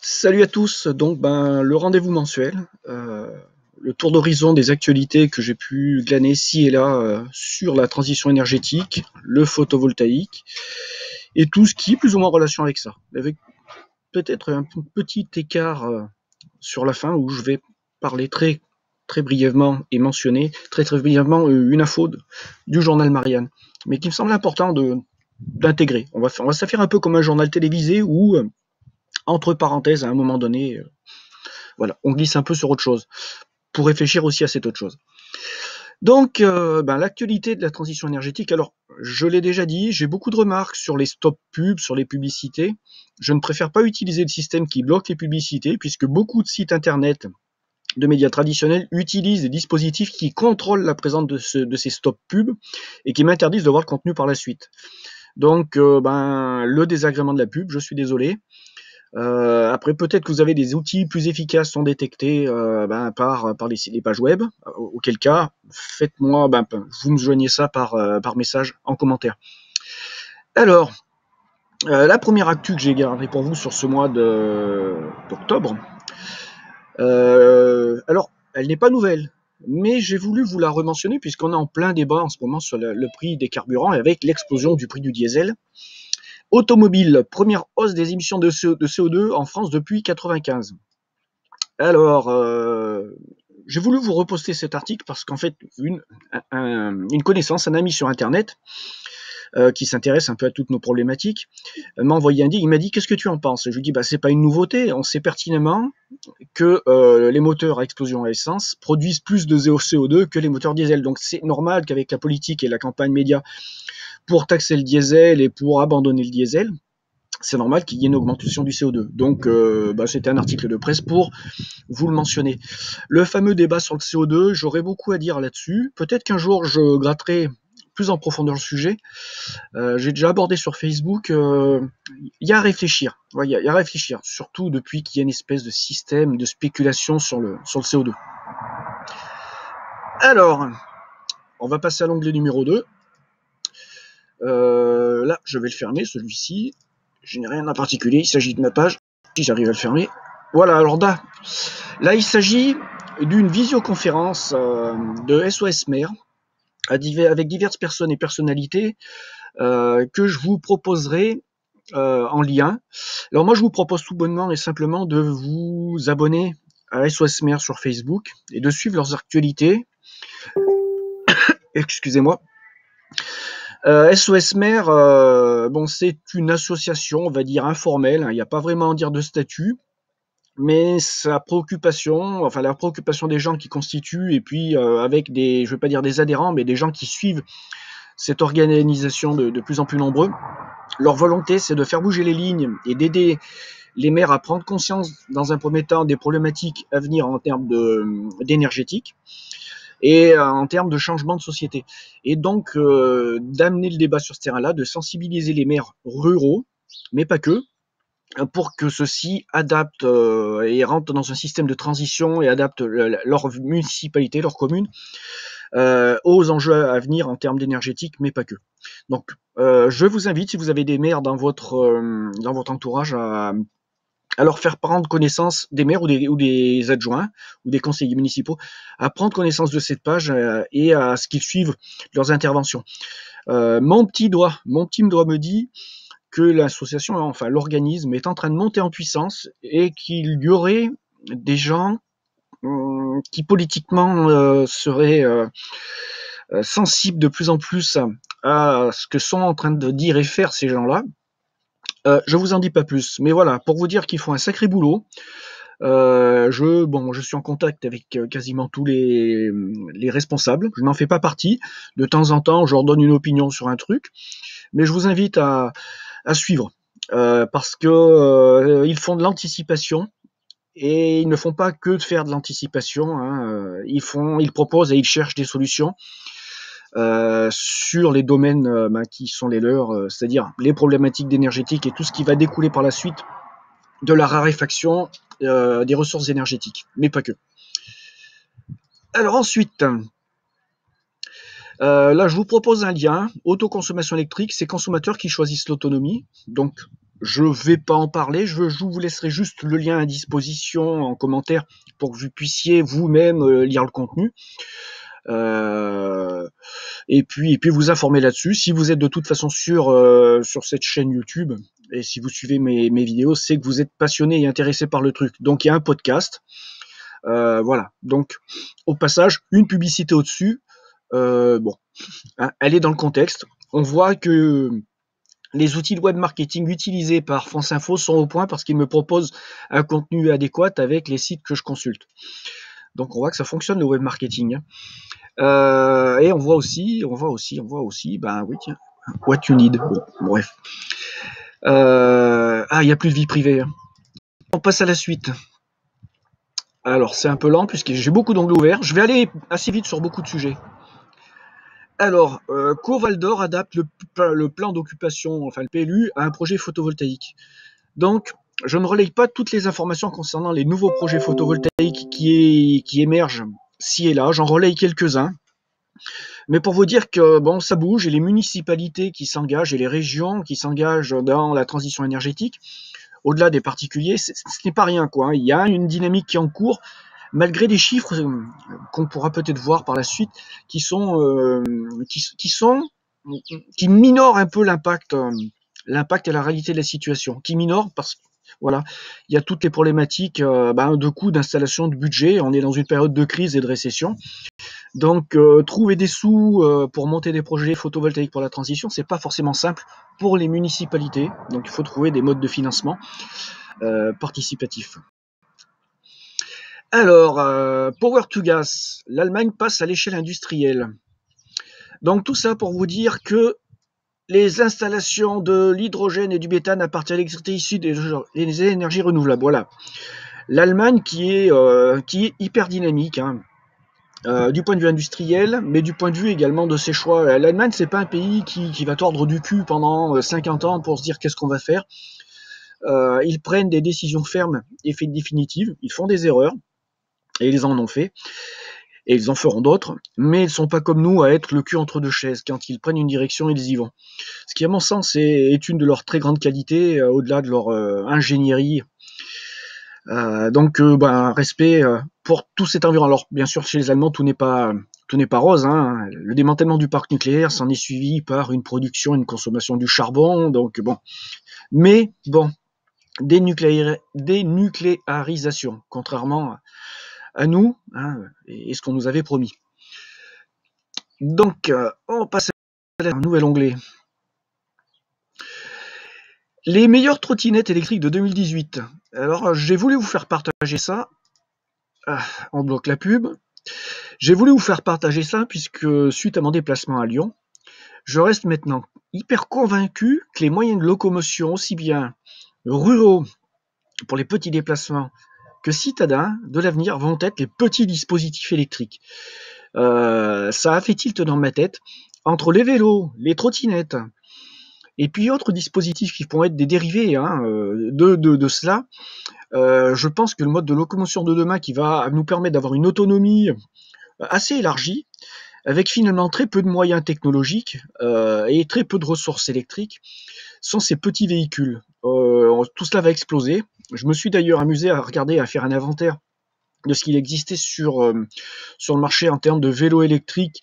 Salut à tous, donc le rendez-vous mensuel, le tour d'horizon des actualités que j'ai pu glaner ci et là sur la transition énergétique, le photovoltaïque et tout ce qui est plus ou moins en relation avec ça. Avec peut-être un petit écart sur la fin où je vais parler très brièvement et mentionner très brièvement une info du journal Marianne, mais qui me semble important d'intégrer. On va ça faire un peu comme un journal télévisé où entre parenthèses, à un moment donné, voilà, on glisse un peu sur autre chose pour réfléchir aussi à cette autre chose. Donc, l'actualité de la transition énergétique. Alors, je l'ai déjà dit, j'ai beaucoup de remarques sur les stop pubs, sur les publicités. Je ne préfère pas utiliser le système qui bloque les publicités, puisque beaucoup de sites internet de médias traditionnels utilisent des dispositifs qui contrôlent la présence de ces stop pubs et qui m'interdisent de voir le contenu par la suite. Donc, le désagrément de la pub, je suis désolé. Après, peut-être que vous avez des outils plus efficaces sont détectés par les pages web, auquel cas, faites-moi, vous me joignez ça par message en commentaire. Alors, la première actu que j'ai gardée pour vous sur ce mois d'octobre, alors, elle n'est pas nouvelle, mais j'ai voulu vous la rementionner puisqu'on est en plein débat en ce moment sur le prix des carburants et avec l'explosion du prix du diesel. Automobile, première hausse des émissions de CO2 en France depuis 1995. Alors, j'ai voulu vous reposter cet article parce qu'en fait, une connaissance, un ami sur Internet, qui s'intéresse un peu à toutes nos problématiques, m'a envoyé un dit, il m'a dit: «Qu'est-ce que tu en penses?» Je lui dis: «C'est pas une nouveauté, on sait pertinemment que les moteurs à explosion à essence produisent plus de CO2 que les moteurs diesel. Donc c'est normal qu'avec la politique et la campagne média pour taxer le diesel et pour abandonner le diesel, c'est normal qu'il y ait une augmentation du CO2. Donc, c'était un article de presse pour vous le mentionner. Le fameux débat sur le CO2, j'aurais beaucoup à dire là-dessus. Peut-être qu'un jour, je gratterai plus en profondeur le sujet. J'ai déjà abordé sur Facebook. Il y a à réfléchir. Il y a à réfléchir, surtout depuis qu'il y a une espèce de système de spéculation sur le CO2. Alors, on va passer à l'onglet numéro 2. Là, je vais le fermer, celui-ci. Je n'ai rien en particulier, il s'agit de ma page. Si j'arrive à le fermer. Voilà, alors là il s'agit d'une visioconférence de SOS Mer avec diverses personnes et personnalités que je vous proposerai en lien. Alors moi, je vous propose tout bonnement et simplement de vous abonner à SOS Mer sur Facebook et de suivre leurs actualités. Excusez-moi. SOS Mer, c'est une association, on va dire informelle, il n'y a pas vraiment à dire de statut, mais la préoccupation des gens qui constituent, et puis avec je ne vais pas dire des adhérents, mais des gens qui suivent cette organisation de plus en plus nombreux, leur volonté, c'est de faire bouger les lignes et d'aider les maires à prendre conscience, dans un premier temps, des problématiques à venir en termes d'énergétique et en termes de changement de société. Et donc, d'amener le débat sur ce terrain-là, de sensibiliser les maires ruraux, mais pas que, pour que ceux-ci adaptent et rentrent dans un système de transition et adaptent leur municipalité, leur commune, aux enjeux à venir en termes d'énergétique, mais pas que. Donc, je vous invite, si vous avez des maires dans votre entourage, à leur faire prendre connaissance, des maires ou des adjoints ou des conseillers municipaux, à prendre connaissance de cette page et à ce qu'ils suivent leurs interventions. Mon petit doigt me dit que l'association, enfin l'organisme, est en train de monter en puissance et qu'il y aurait des gens qui politiquement seraient sensibles de plus en plus à ce que sont en train de dire et faire ces gens-là. Je vous en dis pas plus, mais voilà, pour vous dire qu'ils font un sacré boulot. Je suis en contact avec quasiment tous les responsables. Je n'en fais pas partie. De temps en temps, je leur donne une opinion sur un truc, mais je vous invite à suivre parce que ils font de l'anticipation et ils ne font pas que de faire de l'anticipation. Ils proposent et ils cherchent des solutions sur les domaines qui sont les leurs, c'est-à-dire les problématiques d'énergétique et tout ce qui va découler par la suite de la raréfaction des ressources énergétiques, mais pas que. Alors ensuite, là je vous propose un lien, autoconsommation électrique, c'est consommateurs qui choisissent l'autonomie, donc je vais pas en parler, je vous laisserai juste le lien à disposition en commentaire pour que vous puissiez vous-même lire le contenu. Et puis vous informer là-dessus. Si vous êtes de toute façon sur cette chaîne YouTube et si vous suivez mes vidéos, c'est que vous êtes passionné et intéressé par le truc. Donc il y a un podcast. Voilà. Donc au passage, une publicité au-dessus. Bon, hein, elle est dans le contexte. On voit que les outils de web marketing utilisés par France Info sont au point parce qu'ils me proposent un contenu adéquat avec les sites que je consulte. Donc on voit que ça fonctionne le web marketing. Et on voit aussi, ben oui, tiens, what you need. Bon, bref. Il n'y a plus de vie privée. On passe à la suite. Alors, c'est un peu lent puisque j'ai beaucoup d'onglets ouverts. Je vais aller assez vite sur beaucoup de sujets. Alors, Covaldor adapte le plan d'occupation, enfin le PLU, à un projet photovoltaïque. Donc, je ne relaye pas toutes les informations concernant les nouveaux projets photovoltaïques qui émergent ci et là. J'en relaye quelques-uns. Mais pour vous dire que bon, ça bouge et les municipalités qui s'engagent et les régions qui s'engagent dans la transition énergétique, au-delà des particuliers, ce n'est pas rien, quoi. Il y a une dynamique qui est en cours, malgré des chiffres qu'on pourra peut-être voir par la suite, qui minorent un peu l'impact et la réalité de la situation, qui minorent parce que voilà, il y a toutes les problématiques de coûts d'installation, de budget. On est dans une période de crise et de récession. Donc, trouver des sous pour monter des projets photovoltaïques pour la transition, c'est pas forcément simple pour les municipalités. Donc, il faut trouver des modes de financement participatifs. Alors, Power to Gas, l'Allemagne passe à l'échelle industrielle. Donc, tout ça pour vous dire que les installations de l'hydrogène et du méthane à partir de l'électricité issue des énergies renouvelables. Voilà. L'Allemagne qui est hyper dynamique, hein. Du point de vue industriel, mais du point de vue également de ses choix. L'Allemagne, c'est pas un pays qui va tordre du cul pendant 50 ans pour se dire qu'est-ce qu'on va faire. Ils prennent des décisions fermes et définitives. Ils font des erreurs, et ils en ont fait, et ils en feront d'autres, mais ils ne sont pas comme nous à être le cul entre deux chaises. Quand ils prennent une direction, ils y vont. Ce qui, à mon sens, est une de leurs très grandes qualités, au-delà de leur ingénierie. Donc, respect pour tout cet environnement. Alors, bien sûr, chez les Allemands, tout n'est pas rose, hein. Le démantèlement du parc nucléaire s'en est suivi par une production et une consommation du charbon. Donc, bon. Mais, bon, dénucléarisation, contrairement à nous, hein, et ce qu'on nous avait promis. Donc, on passe à un nouvel onglet. Les meilleures trottinettes électriques de 2018. Alors, j'ai voulu vous faire partager ça. On bloque la pub. J'ai voulu vous faire partager ça puisque, suite à mon déplacement à Lyon, je reste maintenant hyper convaincu que les moyens de locomotion, aussi bien ruraux pour les petits déplacements que citadins de l'avenir, vont être les petits dispositifs électriques. Ça a fait tilt dans ma tête entre les vélos, les trottinettes, et puis autres dispositifs qui pourront être des dérivés de cela. Je pense que le mode de locomotion de demain qui va nous permettre d'avoir une autonomie assez élargie, avec finalement très peu de moyens technologiques et très peu de ressources électriques, sont ces petits véhicules. Tout cela va exploser. Je me suis d'ailleurs amusé à faire un inventaire de ce qu'il existait sur le marché en termes de vélos électriques.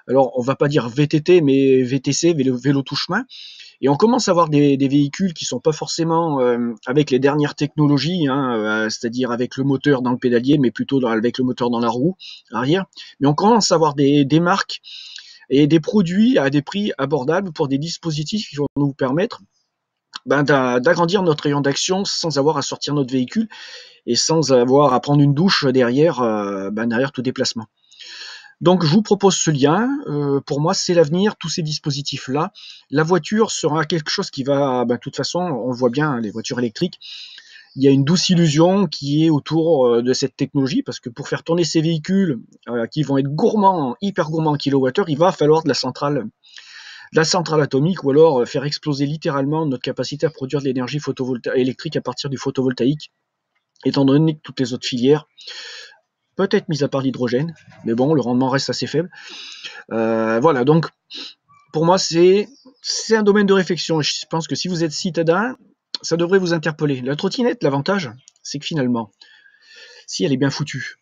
Alors, on va pas dire VTT, mais VTC, vélo touche-main. Et on commence à avoir des véhicules qui sont pas forcément avec les dernières technologies, hein, c'est-à-dire avec le moteur dans le pédalier, mais plutôt avec le moteur dans la roue arrière. Mais on commence à avoir des marques et des produits à des prix abordables pour des dispositifs qui vont nous permettre d'agrandir notre rayon d'action sans avoir à sortir notre véhicule et sans avoir à prendre une douche derrière tout déplacement. Donc je vous propose ce lien. Pour moi, c'est l'avenir, tous ces dispositifs-là. La voiture sera quelque chose qui va, de toute façon, on le voit bien, les voitures électriques, il y a une douce illusion qui est autour de cette technologie, parce que pour faire tourner ces véhicules qui vont être hyper gourmands en kilowattheure, il va falloir de la centrale atomique, ou alors faire exploser littéralement notre capacité à produire de l'énergie électrique à partir du photovoltaïque, étant donné que toutes les autres filières, peut-être mis à part l'hydrogène, mais bon, le rendement reste assez faible. Voilà, donc pour moi, c'est un domaine de réflexion. Je pense que si vous êtes citadin, ça devrait vous interpeller. La trottinette, l'avantage, c'est que finalement, si elle est bien foutue,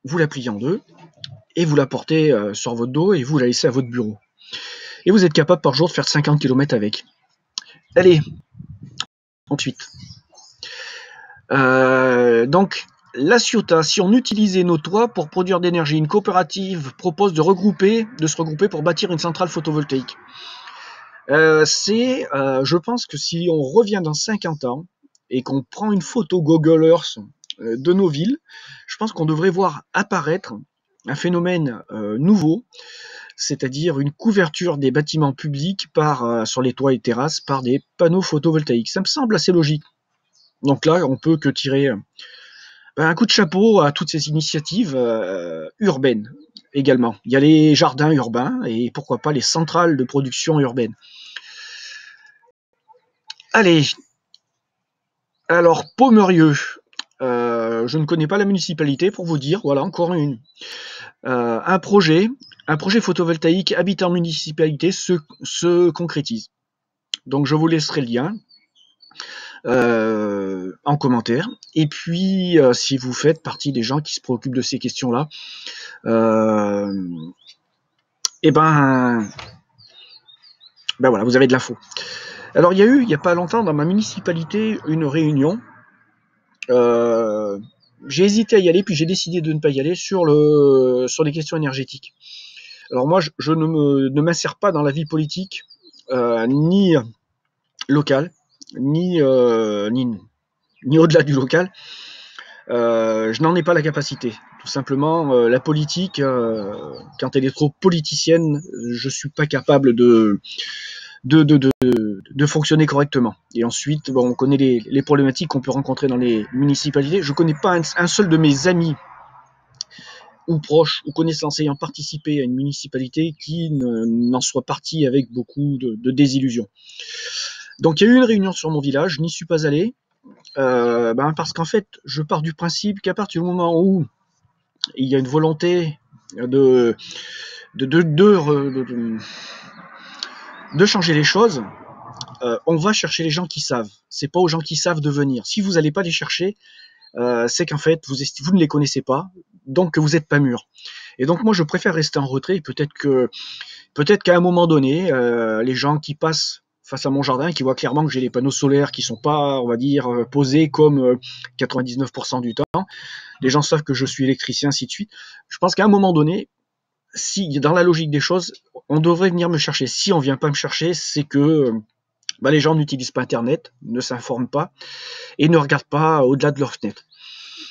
vous la pliez en deux et vous la portez sur votre dos et vous la laissez à votre bureau. Et vous êtes capable par jour de faire 50 km avec. Allez, ensuite. Donc, la Ciotat, si on utilisait nos toits pour produire d'énergie, une coopérative propose de se regrouper pour bâtir une centrale photovoltaïque. Je pense que si on revient dans 50 ans et qu'on prend une photo Google Earth de nos villes, je pense qu'on devrait voir apparaître un phénomène nouveau, c'est-à-dire une couverture des bâtiments publics sur les toits et terrasses par des panneaux photovoltaïques. Ça me semble assez logique. Donc là, on peut que tirer un coup de chapeau à toutes ces initiatives urbaines également. Il y a les jardins urbains et pourquoi pas les centrales de production urbaine. Allez, alors Pomerieux, je ne connais pas la municipalité pour vous dire, voilà encore un projet photovoltaïque habitant municipalité se concrétise. Donc je vous laisserai le lien en commentaire. Et puis si vous faites partie des gens qui se préoccupent de ces questions-là, et ben voilà, vous avez de l'info. Alors il y a eu, il n'y a pas longtemps, dans ma municipalité, une réunion. J'ai hésité à y aller, puis j'ai décidé de ne pas y aller sur les questions énergétiques. Alors moi, je ne m'insère pas dans la vie politique, ni locale, ni au-delà du local. Je n'en ai pas la capacité. Tout simplement, la politique, quand elle est trop politicienne, je suis pas capable de fonctionner correctement. Et ensuite, bon, on connaît les problématiques qu'on peut rencontrer dans les municipalités. Je connais pas un seul de mes amis ou proches ou connaissances ayant participé à une municipalité qui n'en soit parti avec beaucoup de désillusions. Donc il y a eu une réunion sur mon village, je n'y suis pas allé, parce qu'en fait, je pars du principe qu'à partir du moment où il y a une volonté de changer les choses, on va chercher les gens qui savent. C'est pas aux gens qui savent de venir. Si vous n'allez pas les chercher, c'est qu'en fait, vous ne les connaissez pas, donc que vous n'êtes pas mûr. Et donc moi, je préfère rester en retrait. Peut-être qu'à un moment donné, les gens qui passent face à mon jardin, qui voient clairement que j'ai les panneaux solaires qui sont pas, on va dire, posés comme 99% du temps, les gens savent que je suis électricien, ainsi de suite. Je pense qu'à un moment donné, si dans la logique des choses, on devrait venir me chercher. Si on vient pas me chercher, c'est que les gens n'utilisent pas Internet, ne s'informent pas et ne regardent pas au-delà de leur fenêtre.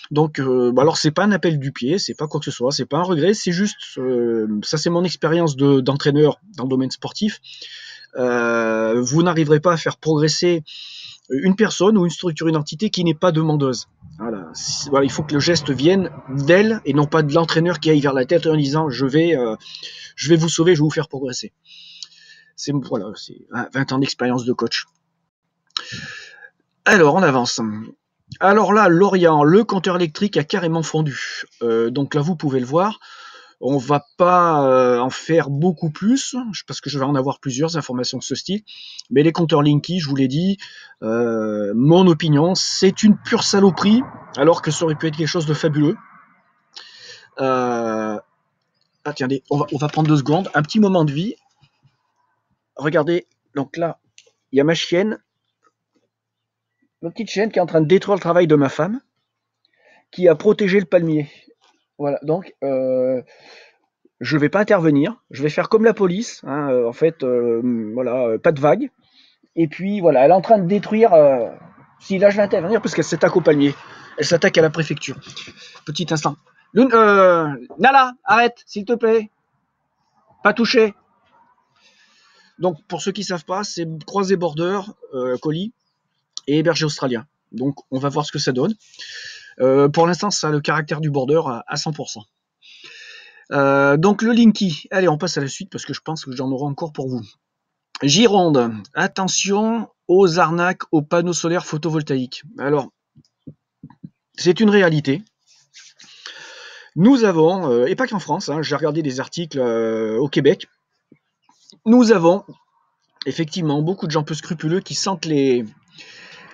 Donc, alors c'est pas un appel du pied, c'est pas quoi que ce soit, c'est pas un regret, c'est juste, ça c'est mon expérience d'entraîneur dans le domaine sportif. Vous n'arriverez pas à faire progresser une personne ou une structure, une entité qui n'est pas demandeuse. Voilà, il faut que le geste vienne d'elle et non pas de l'entraîneur qui aille vers la tête en disant je vais vous sauver, je vais vous faire progresser. C'est 20 ans d'expérience de coach. Alors on avance. Alors là, Lorient, le compteur électrique a carrément fondu. Donc là, vous pouvez le voir. On va pas en faire beaucoup plus, parce que je vais en avoir plusieurs informations de ce style. Mais les compteurs Linky, je vous l'ai dit, mon opinion, c'est une pure saloperie, alors que ça aurait pu être quelque chose de fabuleux. Attendez, on va prendre 2 secondes, un petit moment de vie. Regardez, donc là, il y a ma chienne, ma petite chienne qui est en train de détruire le travail de ma femme, qui a protégé le palmier. Voilà, donc je vais pas intervenir, je vais faire comme la police, hein, en fait, voilà, pas de vague. Et puis voilà, elle est en train de détruire. Si là je vais intervenir parce qu'elle s'attaque au palmier, elle s'attaque à la préfecture. Petit instant. Nala, arrête, s'il te plaît. Pas touché. Donc pour ceux qui savent pas, c'est croisé border, colis et hébergé australien. Donc on va voir ce que ça donne. Pour l'instant, ça a le caractère du border à 100%. Donc le Linky, allez, on passe à la suite parce que je pense que j'en aurai encore pour vous. Gironde, attention aux arnaques aux panneaux solaires photovoltaïques. Alors, c'est une réalité. Nous avons, et pas qu'en France, j'ai regardé des articles au Québec, nous avons effectivement beaucoup de gens peu scrupuleux qui sentent les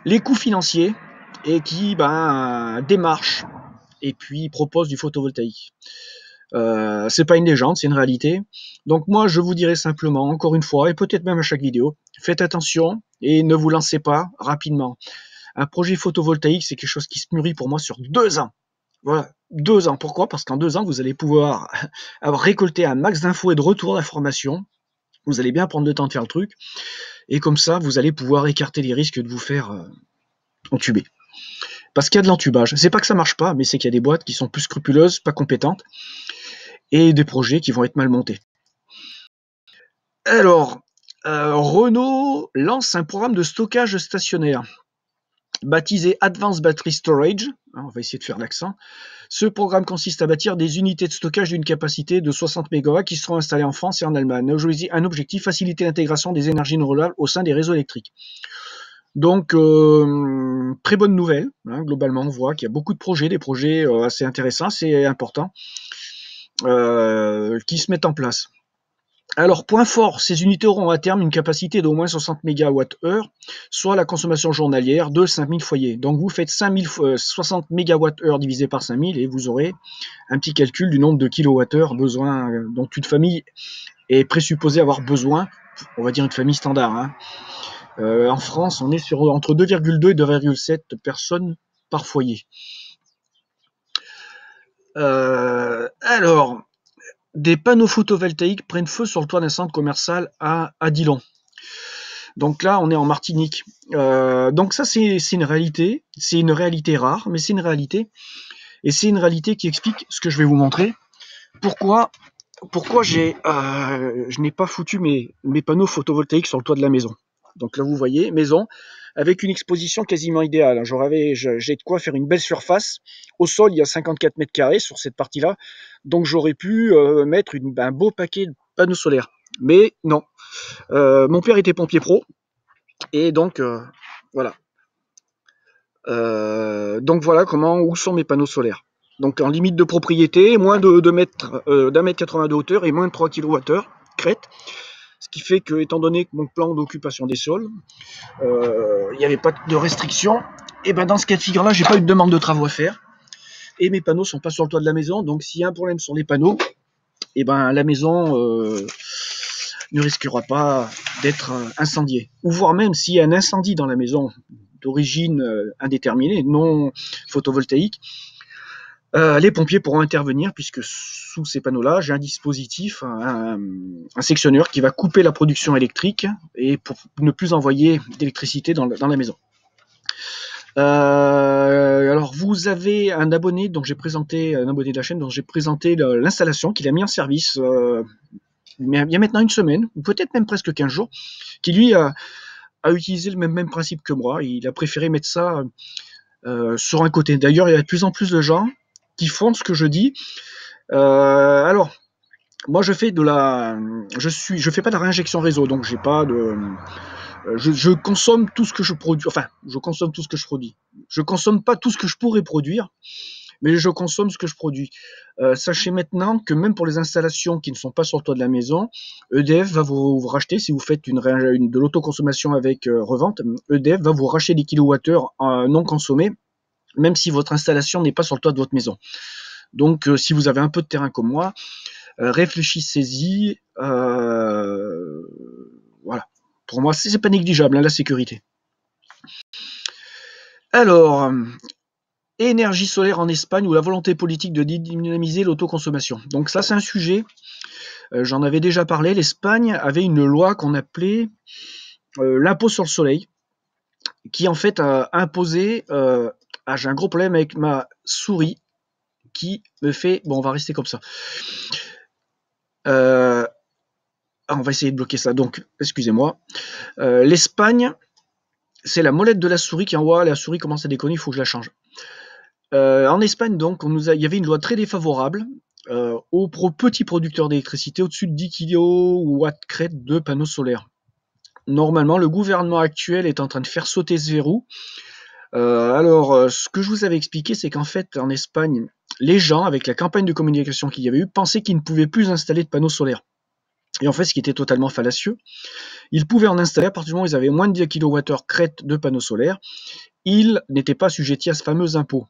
les coûts financiers et qui démarche et puis propose du photovoltaïque. C'est pas une légende, c'est une réalité. Donc moi, je vous dirais simplement, encore une fois, et peut-être même à chaque vidéo, faites attention et ne vous lancez pas rapidement. Un projet photovoltaïque, c'est quelque chose qui se mûrit pour moi sur 2 ans. Voilà, 2 ans. Pourquoi? Parce qu'en 2 ans, vous allez pouvoir avoir récolté un max d'infos et de retours d'informations. Vous allez bien prendre le temps de faire le truc. Et comme ça, vous allez pouvoir écarter les risques de vous faire entuber. Parce qu'il y a de l'entubage. C'est pas que ça marche pas, mais c'est qu'il y a des boîtes qui sont plus scrupuleuses, pas compétentes, et des projets qui vont être mal montés. Alors, Renault lance un programme de stockage stationnaire, baptisé Advanced Battery Storage. On va essayer de faire l'accent. Ce programme consiste à bâtir des unités de stockage d'une capacité de 60 MW qui seront installées en France et en Allemagne. Un objectif, faciliter l'intégration des énergies renouvelables au sein des réseaux électriques. Donc, très bonne nouvelle. Globalement, on voit qu'il y a beaucoup de projets, des projets assez intéressants, c'est important, qui se mettent en place. Alors, point fort, ces unités auront à terme une capacité d'au moins 60 MWh, soit la consommation journalière de 5000 foyers. Donc, vous faites 60 MWh divisé par 5000 et vous aurez un petit calcul du nombre de kilowattheures besoin dont une famille est présupposée avoir besoin, on va dire une famille standard. En France, on est sur entre 2,2 et 2,7 personnes par foyer. Alors, des panneaux photovoltaïques prennent feu sur le toit d'un centre commercial à Dillon. Donc là, on est en Martinique. Donc ça, c'est une réalité. C'est une réalité rare, mais c'est une réalité. Et c'est une réalité qui explique ce que je vais vous montrer. Pourquoi je n'ai pas foutu mes panneaux photovoltaïques sur le toit de la maison. Donc là, vous voyez, maison, avec une exposition quasiment idéale. J'ai de quoi faire une belle surface. Au sol, il y a 54 mètres carrés sur cette partie-là. Donc j'aurais pu mettre un beau paquet de panneaux solaires. Mais non. Mon père était pompier pro. Et donc, voilà. Donc voilà où sont mes panneaux solaires. Donc en limite de propriété, moins d'un mètre 80 de hauteur et moins de 3 kWh, crête. Ce qui fait que, étant donné que mon plan d'occupation des sols, il n'y avait pas de restriction, et ben dans ce cas de figure-là, j'ai pas eu de demande de travaux à faire. Et mes panneaux sont pas sur le toit de la maison, donc s'il y a un problème sur les panneaux, et ben la maison ne risquera pas d'être incendiée. Ou voire même s'il y a un incendie dans la maison d'origine indéterminée, non photovoltaïque, les pompiers pourront intervenir puisque sous ces panneaux-là, j'ai un dispositif, un sectionneur qui va couper la production électrique et pour ne plus envoyer d'électricité dans la maison. Alors vous avez un abonné de la chaîne dont j'ai présenté l'installation qu'il a mis en service il y a maintenant une semaine, ou peut-être même presque 15 jours, qui lui a utilisé le même principe que moi. Il a préféré mettre ça sur un côté. D'ailleurs, il y a de plus en plus de gens qui font ce que je dis. Alors, moi, je fais pas de la réinjection réseau, donc j'ai pas de. Je consomme tout ce que je produis. Enfin, je consomme tout ce que je produis. Je consomme pas tout ce que je pourrais produire, mais je consomme ce que je produis. Sachez maintenant que même pour les installations qui ne sont pas sur le toit de la maison, EDF va vous racheter, si vous faites de l'autoconsommation avec revente, EDF va vous racheter des kilowattheures non consommés, même si votre installation n'est pas sur le toit de votre maison. Donc, si vous avez un peu de terrain comme moi, réfléchissez-y. Voilà. Pour moi, c'est pas négligeable, la sécurité. Alors, énergie solaire en Espagne ou la volonté politique de dynamiser l'autoconsommation. Donc ça, c'est un sujet. J'en avais déjà parlé. L'Espagne avait une loi qu'on appelait l'impôt sur le soleil, qui en fait a imposé. J'ai un gros problème avec ma souris qui me fait. Bon, on va rester comme ça. On va essayer de bloquer ça. Donc, excusez-moi. L'Espagne, c'est la molette de la souris qui envoie. La souris commence à déconner, il faut que je la change. En Espagne, donc, il y avait une loi très défavorable aux petits producteurs d'électricité au-dessus de 10 kW crête de panneaux solaires. Normalement, le gouvernement actuel est en train de faire sauter ce verrou. Ce que je vous avais expliqué, c'est qu'en fait, en Espagne, les gens, avec la campagne de communication qu'il y avait eu, pensaient qu'ils ne pouvaient plus installer de panneaux solaires. Et en fait, ce qui était totalement fallacieux, ils pouvaient en installer à partir du moment où ils avaient moins de 10 kWh crête de panneaux solaires, ils n'étaient pas assujettis à ce fameux impôt.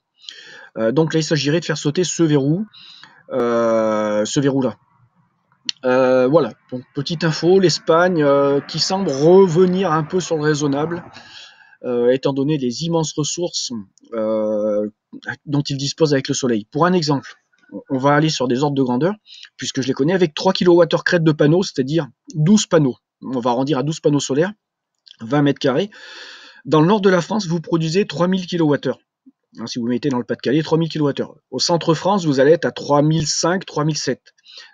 Donc là, il s'agirait de faire sauter ce verrou-là. Voilà, donc petite info, l'Espagne qui semble revenir un peu sur le raisonnable, étant donné les immenses ressources dont il dispose avec le soleil. Pour un exemple, on va aller sur des ordres de grandeur, puisque je les connais, avec 3 kWh crête de panneaux, c'est-à-dire 12 panneaux. On va arrondir à 12 panneaux solaires, 20 mètres carrés. Dans le nord de la France, vous produisez 3000 kWh. Si vous mettez dans le Pas-de-Calais, 3000 kWh. Au centre France, vous allez être à 3005, 3007.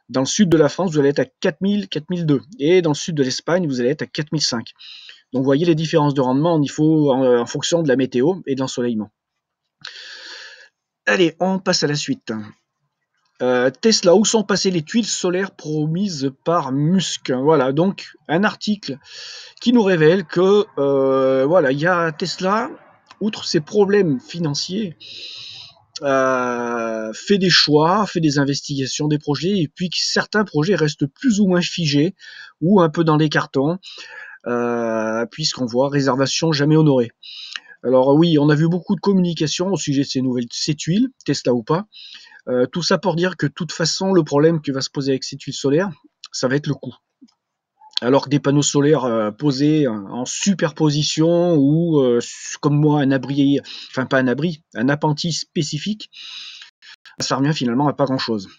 Dans le sud de la France, vous allez être à 4000, 4002. Et dans le sud de l'Espagne, vous allez être à 4005. Donc vous voyez les différences de rendement en fonction de la météo et de l'ensoleillement. Allez, on passe à la suite. Tesla, où sont passées les tuiles solaires promises par Musk? Voilà, donc un article qui nous révèle que voilà, il y a Tesla, outre ses problèmes financiers, fait des choix, fait des investigations, des projets, et puis que certains projets restent plus ou moins figés ou un peu dans les cartons, puisqu'on voit réservation jamais honorée. Alors oui, on a vu beaucoup de communication au sujet de ces tuiles, Tesla ou pas. Tout ça pour dire que de toute façon, le problème qui va se poser avec ces tuiles solaires, ça va être le coût. Alors que des panneaux solaires posés en superposition ou comme moi un abri, enfin pas un abri, un appentis spécifique, ça revient finalement à pas grand chose.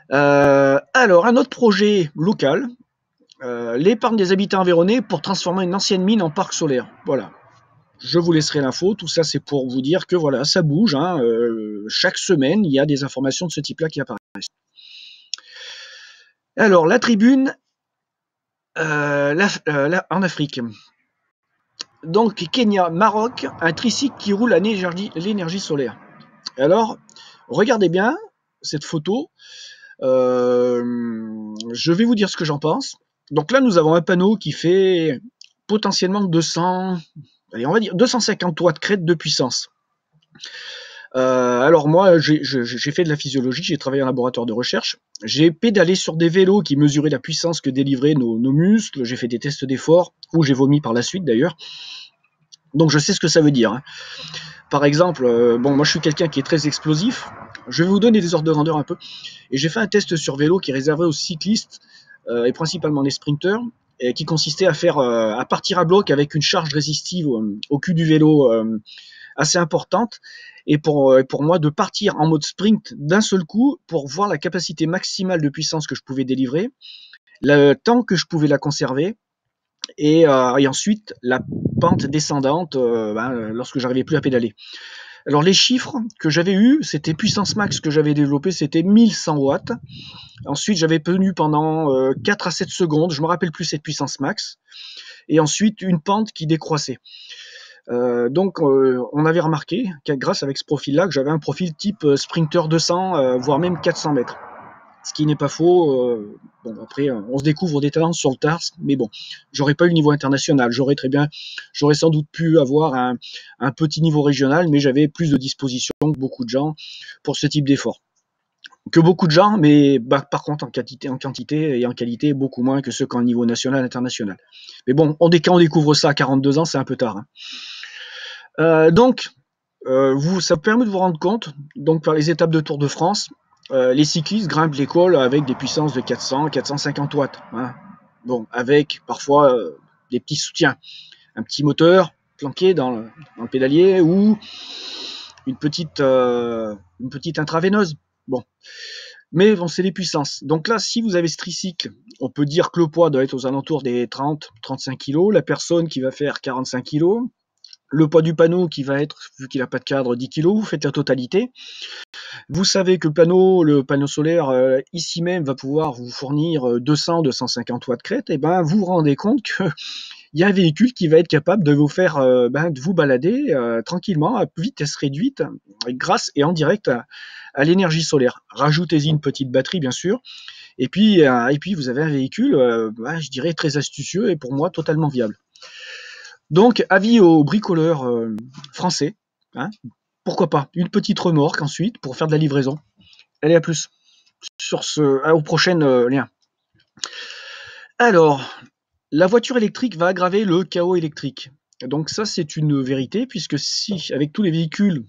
Alors un autre projet local, l'épargne des habitants environnés pour transformer une ancienne mine en parc solaire. Voilà. Je vous laisserai l'info, tout ça c'est pour vous dire que voilà, ça bouge, hein, chaque semaine il y a des informations de ce type-là qui apparaissent. Alors la tribune en Afrique. Donc Kenya, Maroc, un tricycle qui roule à l'énergie solaire. Alors, regardez bien cette photo. Je vais vous dire ce que j'en pense. Donc là, nous avons un panneau qui fait potentiellement 200, allez, on va dire 250 watts crête de puissance. Alors moi, j'ai fait de la physiologie, j'ai travaillé en laboratoire de recherche, j'ai pédalé sur des vélos qui mesuraient la puissance que délivraient nos muscles, j'ai fait des tests d'effort, où j'ai vomi par la suite d'ailleurs, donc je sais ce que ça veut dire. Hein. Par exemple, bon, moi je suis quelqu'un qui est très explosif, je vais vous donner des ordres de grandeur un peu, et j'ai fait un test sur vélo qui est réservé aux cyclistes, et principalement les sprinteurs, et qui consistait à partir à bloc avec une charge résistive au cul du vélo assez importante, et pour moi de partir en mode sprint d'un seul coup pour voir la capacité maximale de puissance que je pouvais délivrer, le temps que je pouvais la conserver, et ensuite la pente descendante lorsque j'arrivais plus à pédaler. Alors les chiffres que j'avais eu, c'était puissance max que j'avais développé, c'était 1100 watts. Ensuite j'avais tenu pendant 4 à 7 secondes, je me rappelle plus cette puissance max, et ensuite une pente qui décroissait. Donc on avait remarqué que grâce avec ce profil-là, que j'avais un profil type sprinter 200, voire même 400 mètres. Ce qui n'est pas faux. Bon, après, on se découvre des talents sur le tard, mais bon, j'aurais pas eu le niveau international. J'aurais sans doute pu avoir un petit niveau régional, mais j'avais plus de disposition que beaucoup de gens pour ce type d'effort. Que beaucoup de gens, mais par contre en quantité et en qualité, beaucoup moins que ceux qui ont un niveau national, international. Mais bon, quand on découvre ça à 42 ans, c'est un peu tard. Hein. Donc, ça vous permet de vous rendre compte, donc par les étapes de Tour de France, les cyclistes grimpent l'école avec des puissances de 400, 450 watts. Hein. Bon, avec parfois des petits soutiens, un petit moteur planqué dans le pédalier ou une petite intraveineuse. Bon, mais bon, c'est les puissances. Donc là, si vous avez ce tricycle, on peut dire que le poids doit être aux alentours des 30-35 kg, la personne qui va faire 45 kg, le poids du panneau qui va être, vu qu'il n'a pas de cadre, 10 kg, vous faites la totalité. Vous savez que le panneau solaire, ici même, va pouvoir vous fournir 200-250 watts crête, et ben vous vous rendez compte qu'il y a un véhicule qui va être capable de vous faire, de vous balader tranquillement à vitesse réduite, grâce et en direct à l'énergie solaire. Rajoutez-y une petite batterie, bien sûr, et puis vous avez un véhicule, je dirais, très astucieux et pour moi totalement viable. Donc, avis aux bricoleurs français, hein, pourquoi pas une petite remorque ensuite pour faire de la livraison. Allez, à plus au prochain lien. Alors, la voiture électrique va aggraver le chaos électrique. Donc ça, c'est une vérité, puisque si, avec tous les véhicules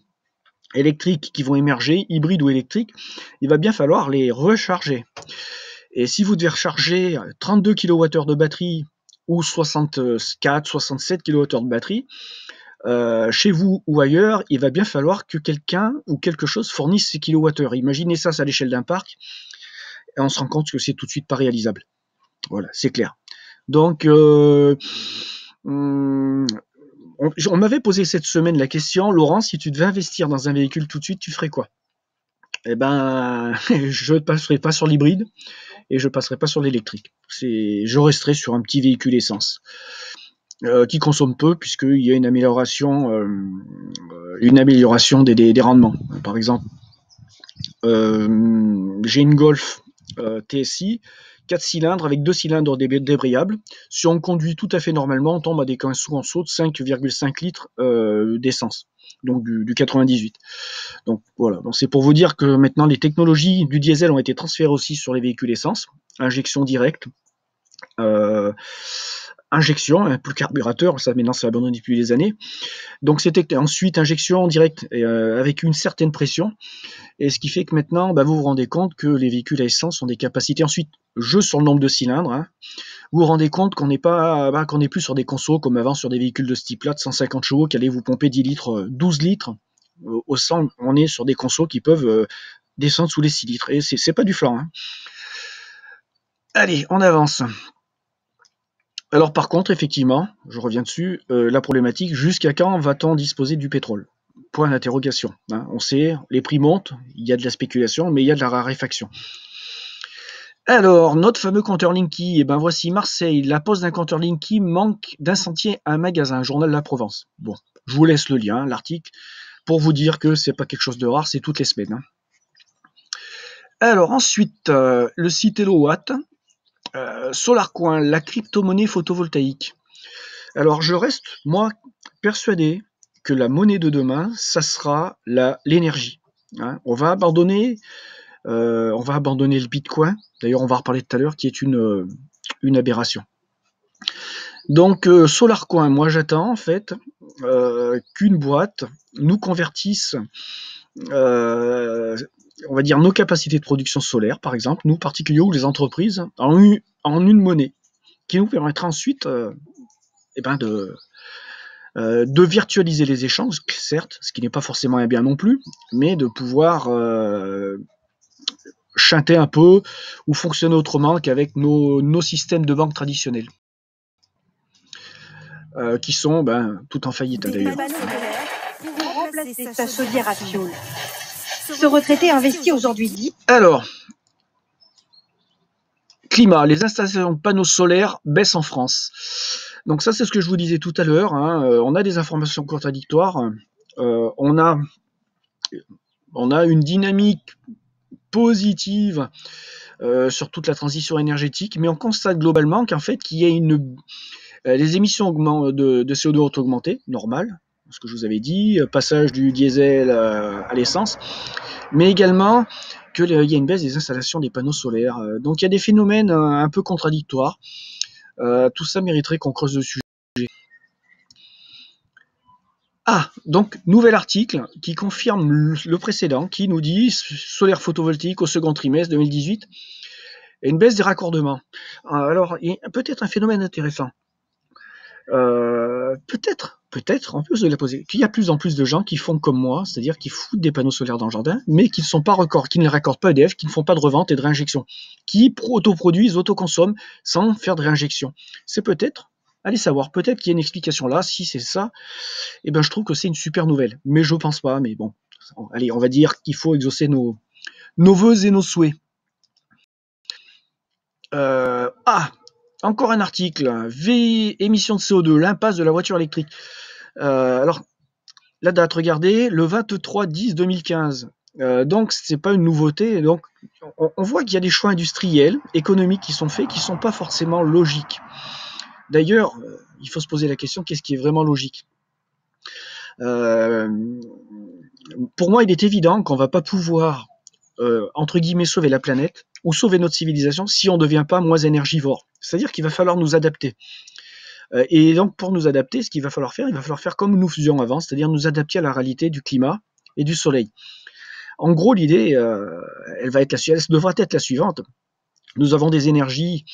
électriques qui vont émerger, hybrides ou électriques, il va bien falloir les recharger. Et si vous devez recharger 32 kWh de batterie ou 64, 67 kWh de batterie, chez vous ou ailleurs, il va bien falloir que quelqu'un ou quelque chose fournisse ces kilowattheures. Imaginez ça à l'échelle d'un parc, et on se rend compte que c'est tout de suite pas réalisable. Voilà, c'est clair. Donc, on m'avait posé cette semaine la question, Laurent, si tu devais investir dans un véhicule tout de suite, tu ferais quoi? Eh ben, je ne passerai pas sur l'hybride et je ne passerai pas sur l'électrique. Je resterai sur un petit véhicule essence qui consomme peu puisqu'il y a une amélioration des rendements. Par exemple, j'ai une Golf TSI 4 cylindres avec 2 cylindres débrayables. Si on conduit tout à fait normalement, on tombe à des consos de 5,5 litres d'essence, donc du 98. Donc voilà, donc c'est pour vous dire que maintenant les technologies du diesel ont été transférées aussi sur les véhicules essence, injection directe, injection, plus carburateur, ça maintenant c'est abandonné depuis des années. Donc c'était ensuite injection directe avec une certaine pression. Et ce qui fait que maintenant, vous vous rendez compte que les véhicules à essence ont des capacités. Ensuite, jeu sur le nombre de cylindres. Hein. Vous vous rendez compte qu'on n'est pas, qu'on n'est plus sur des consos comme avant sur des véhicules de ce type-là de 150 chevaux qui allaient vous pomper 10 litres, 12 litres. Au 100, on est sur des consos qui peuvent descendre sous les 6 litres. Et c'est pas du flan. Hein. Allez, on avance. Alors par contre, effectivement, je reviens dessus, la problématique, jusqu'à quand va-t-on disposer du pétrole? Point d'interrogation. Hein. On sait, les prix montent, il y a de la spéculation, mais il y a de la raréfaction. Alors, notre fameux compteur Linky, voici Marseille, la pose d'un compteur Linky manque d'un sentier à un magasin, journal de la Provence. Bon, je vous laisse le lien, l'article, pour vous dire que c'est pas quelque chose de rare, c'est toutes les semaines. Hein. Alors ensuite, le site HelloWatt, SolarCoin, la crypto-monnaie photovoltaïque. Alors je reste, moi, persuadé que la monnaie de demain, ça sera l'énergie. Hein. On va abandonner le Bitcoin. D'ailleurs, on va en reparler tout à l'heure, qui est une aberration. Donc, SolarCoin, moi j'attends en fait qu'une boîte nous convertisse, on va dire, nos capacités de production solaire, par exemple, nous particuliers ou les entreprises, en une monnaie, qui nous permettra ensuite de virtualiser les échanges, certes, ce qui n'est pas forcément un bien non plus, mais de pouvoir chanter un peu ou fonctionner autrement qu'avec nos systèmes de banque traditionnels, qui sont tout en faillite d'ailleurs. Pour remplacer sa chaudière à fioul. Ce retraité investit aujourd'hui 10. Alors, climat, les installations de panneaux solaires baissent en France. Donc ça, c'est ce que je vous disais tout à l'heure. Hein. On a des informations contradictoires. On a une dynamique positive sur toute la transition énergétique, mais on constate globalement qu'en fait, qu'il y a les émissions de CO2 ont augmenté, normal, ce que je vous avais dit, passage du diesel à l'essence, mais également qu'il y a une baisse des installations des panneaux solaires. Donc il y a des phénomènes un peu contradictoires. Tout ça mériterait qu'on creuse le sujet. Ah, donc nouvel article qui confirme le précédent, qui nous dit solaire photovoltaïque au second trimestre 2018 et une baisse des raccordements. Alors, il y a peut-être un phénomène intéressant. Peut-être, en plus de la poser, qu'il y a plus en plus de gens qui font comme moi, c'est-à-dire qui foutent des panneaux solaires dans le jardin, mais qui ne sont pas qui ne raccordent pas EDF, qui ne font pas de revente et de réinjection, qui autoproduisent, autoconsomment sans faire de réinjection. C'est peut-être, allez savoir, peut-être qu'il y a une explication là. Si c'est ça, je trouve que c'est une super nouvelle. Mais je pense pas, mais bon. Allez, on va dire qu'il faut exaucer nos vœux et nos souhaits. Encore un article, émissions de CO2, l'impasse de la voiture électrique. Alors, la date, regardez, le 23/10/2015. Donc, c'est pas une nouveauté. Donc, on voit qu'il y a des choix industriels, économiques qui sont faits, qui sont pas forcément logiques. D'ailleurs, il faut se poser la question, qu'est-ce qui est vraiment logique ? Pour moi, il est évident qu'on va pas pouvoir entre guillemets, sauver la planète ou sauver notre civilisation si on ne devient pas moins énergivore. C'est-à-dire qu'il va falloir nous adapter. Et donc, pour nous adapter, ce qu'il va falloir faire, il va falloir faire comme nous faisions avant, c'est-à-dire nous adapter à la réalité du climat et du soleil. En gros, l'idée, elle devra être la suivante. Nous avons des énergies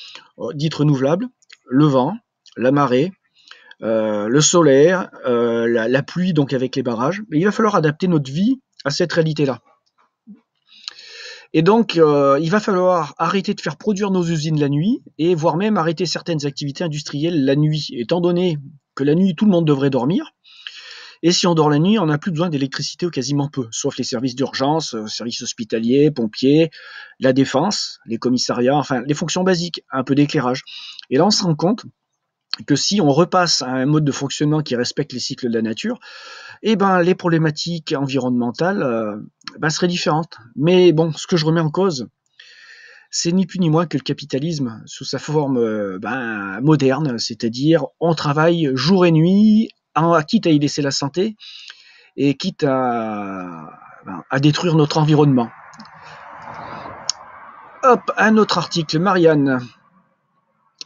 dites renouvelables, le vent, la marée, le solaire, la pluie, donc avec les barrages. Et il va falloir adapter notre vie à cette réalité-là. Et donc, il va falloir arrêter de faire produire nos usines la nuit, et voire même arrêter certaines activités industrielles la nuit, étant donné que la nuit, tout le monde devrait dormir. Et si on dort la nuit, on n'a plus besoin d'électricité ou quasiment peu, sauf les services d'urgence, services hospitaliers, pompiers, la défense, les commissariats, enfin les fonctions basiques, un peu d'éclairage. Et là, on se rend compte que si on repasse à un mode de fonctionnement qui respecte les cycles de la nature, eh ben, les problématiques environnementales seraient différentes. Mais bon, ce que je remets en cause, c'est ni plus ni moins que le capitalisme sous sa forme moderne, c'est-à-dire on travaille jour et nuit, quitte à y laisser la santé et quitte à détruire notre environnement. Hop, un autre article, Marianne.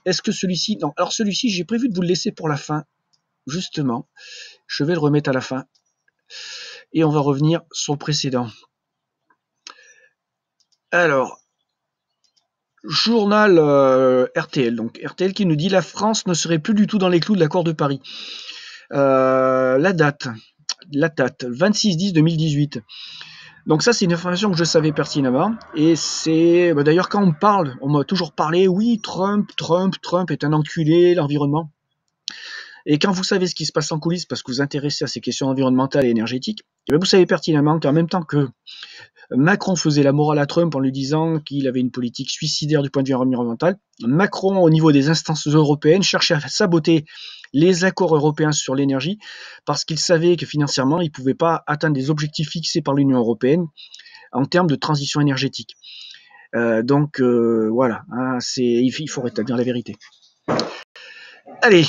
Est-ce que celui-ci... Non, alors celui-ci, j'ai prévu de vous le laisser pour la fin, justement. Je vais le remettre à la fin. Et on va revenir sur le précédent. Alors, journal RTL. Donc RTL qui nous dit la France ne serait plus du tout dans les clous de l'accord de Paris. La date, 26/10/2018. Donc ça, c'est une information que je savais pertinemment. Et c'est d'ailleurs quand on m'a toujours parlé, oui, Trump est un enculé, l'environnement. Et quand vous savez ce qui se passe en coulisses, parce que vous vous intéressez à ces questions environnementales et énergétiques, et vous savez pertinemment qu'en même temps que Macron faisait la morale à Trump en lui disant qu'il avait une politique suicidaire du point de vue environnemental, Macron, au niveau des instances européennes, cherchait à saboter les accords européens sur l'énergie parce qu'il savait que financièrement, il ne pouvait pas atteindre les objectifs fixés par l'Union européenne en termes de transition énergétique. Voilà, hein, il faut rétablir la vérité. Allez,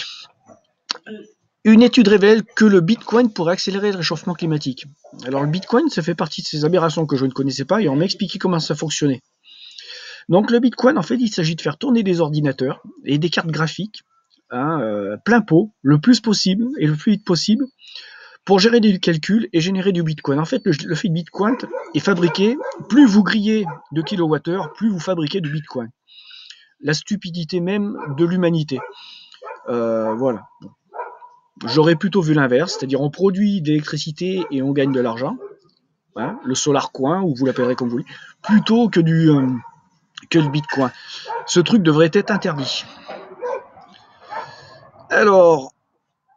une étude révèle que le Bitcoin pourrait accélérer le réchauffement climatique. Alors le Bitcoin, ça fait partie de ces aberrations que je ne connaissais pas et on m'a expliqué comment ça fonctionnait. Donc le Bitcoin, en fait, il s'agit de faire tourner des ordinateurs et des cartes graphiques plein pot, le plus possible et le plus vite possible pour gérer du calcul et générer du Bitcoin. En fait, le fait de Bitcoin est fabriqué, plus vous grillez de kilowattheures, plus vous fabriquez de Bitcoin. La stupidité même de l'humanité. Voilà. J'aurais plutôt vu l'inverse, c'est-à-dire on produit de l'électricité et on gagne de l'argent, hein, le solar coin, ou vous l'appellerez comme vous voulez, plutôt que le Bitcoin. Ce truc devrait être interdit. Alors,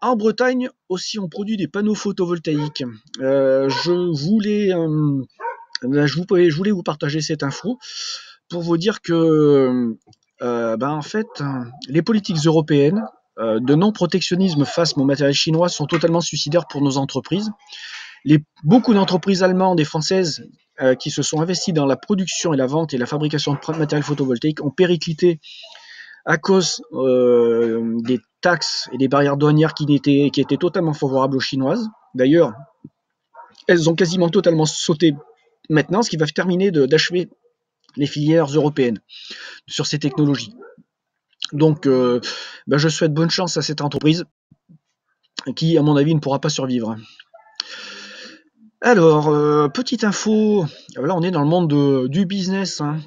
en Bretagne aussi, on produit des panneaux photovoltaïques. Je voulais vous partager cette info pour vous dire que, en fait, les politiques européennes de non-protectionnisme face au matériel chinois sont totalement suicidaires pour nos entreprises. Beaucoup d'entreprises allemandes et françaises qui se sont investies dans la production et la vente et la fabrication de matériel photovoltaïque ont périclité à cause des taxes et des barrières douanières qui étaient totalement favorables aux chinoises. D'ailleurs, elles ont quasiment totalement sauté maintenant, ce qui va terminer d'achever les filières européennes sur ces technologies. Donc, je souhaite bonne chance à cette entreprise qui, à mon avis, ne pourra pas survivre. Alors, petite info, là on est dans le monde du business, hein.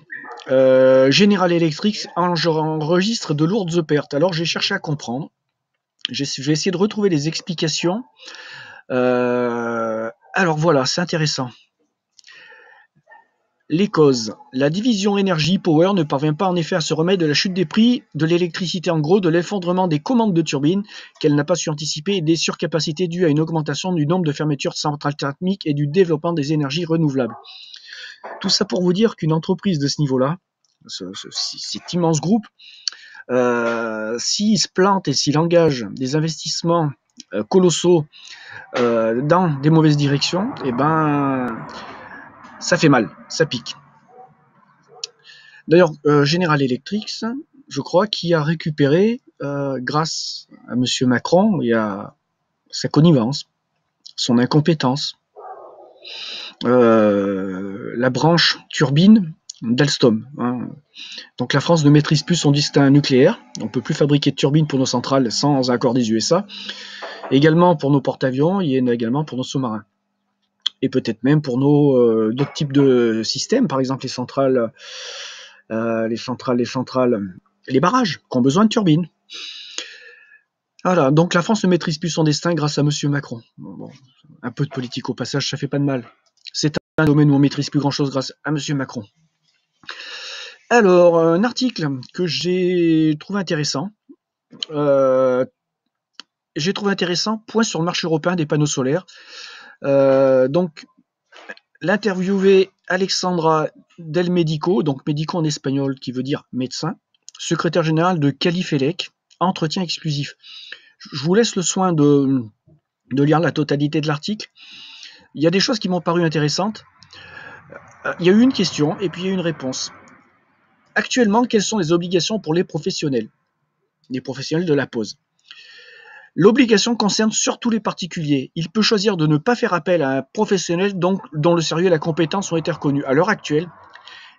General Electric enregistre de lourdes pertes. Alors j'ai cherché à comprendre, j'ai essayé de retrouver les explications. Alors voilà, c'est intéressant. Les causes. La division Energy Power ne parvient pas en effet à se remettre de la chute des prix de l'électricité, en gros de l'effondrement des commandes de turbines qu'elle n'a pas su anticiper et des surcapacités dues à une augmentation du nombre de fermetures de centrales thermiques et du développement des énergies renouvelables. Tout ça pour vous dire qu'une entreprise de ce niveau-là, cet immense groupe, s'il se plante et s'il engage des investissements colossaux dans des mauvaises directions, ça fait mal, ça pique. D'ailleurs, General Electric, je crois, qui a récupéré, grâce à M. Macron et à sa connivence, son incompétence, la branche turbine d'Alstom. Hein. Donc la France ne maîtrise plus son destin nucléaire. On ne peut plus fabriquer de turbines pour nos centrales sans accord des USA. Également pour nos porte-avions et également pour nos sous-marins. Et peut-être même pour nos d'autres types de systèmes, par exemple les barrages qui ont besoin de turbines. Voilà, donc la France ne maîtrise plus son destin grâce à Monsieur Macron. Bon, un peu de politique au passage, ça fait pas de mal. C'est un domaine où on maîtrise plus grand-chose grâce à Monsieur Macron. Alors, un article que j'ai trouvé intéressant. Point sur le marché européen des panneaux solaires. Donc, l'interviewée Alexandra Del Medico, donc Medico en espagnol qui veut dire médecin, secrétaire général de Califelec, entretien exclusif. Je vous laisse le soin de lire la totalité de l'article. Il y a des choses qui m'ont paru intéressantes. Il y a eu une question et puis il y a eu une réponse. Actuellement, quelles sont les obligations pour les professionnels de la pose? L'obligation concerne surtout les particuliers. Il peut choisir de ne pas faire appel à un professionnel dont le sérieux et la compétence ont été reconnus. À l'heure actuelle,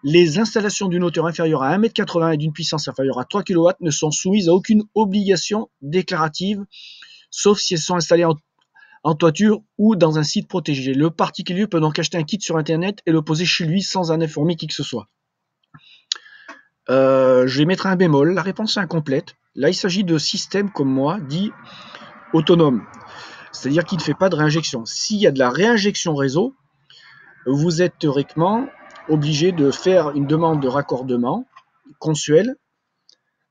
les installations d'une hauteur inférieure à 1,80 m et d'une puissance inférieure à 3 kW ne sont soumises à aucune obligation déclarative, sauf si elles sont installées en toiture ou dans un site protégé. Le particulier peut donc acheter un kit sur Internet et le poser chez lui sans en informer qui que ce soit. Je vais mettre un bémol, la réponse est incomplète. Là, il s'agit de systèmes comme moi, dits autonomes, c'est-à-dire qu'il ne fait pas de réinjection. S'il y a de la réinjection réseau, vous êtes théoriquement obligé de faire une demande de raccordement consuel.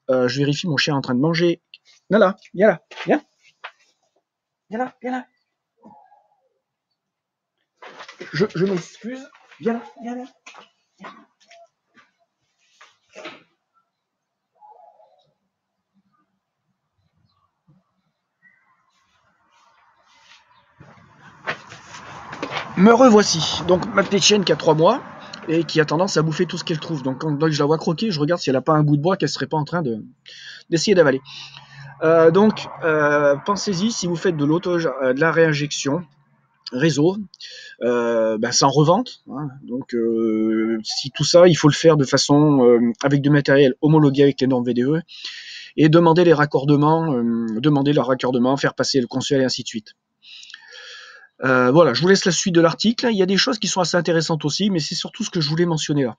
Je vérifie, mon chien est en train de manger. Nala, viens là, viens. Viens là, viens là. Je m'excuse. Viens là, viens là. Viens. Me revoici. Donc ma petite chienne qui a 3 mois et qui a tendance à bouffer tout ce qu'elle trouve. Donc quand je la vois croquer, je regarde si elle n'a pas un bout de bois qu'elle serait pas en train d'essayer d'avaler. Donc pensez-y, si vous faites de la réinjection réseau, sans revente. Hein, donc si tout ça, il faut le faire de façon avec du matériel homologué avec les normes VDE et demander leur raccordement, faire passer le consuel et ainsi de suite. Voilà, je vous laisse la suite de l'article. Il y a des choses qui sont assez intéressantes aussi, mais c'est surtout ce que je voulais mentionner là.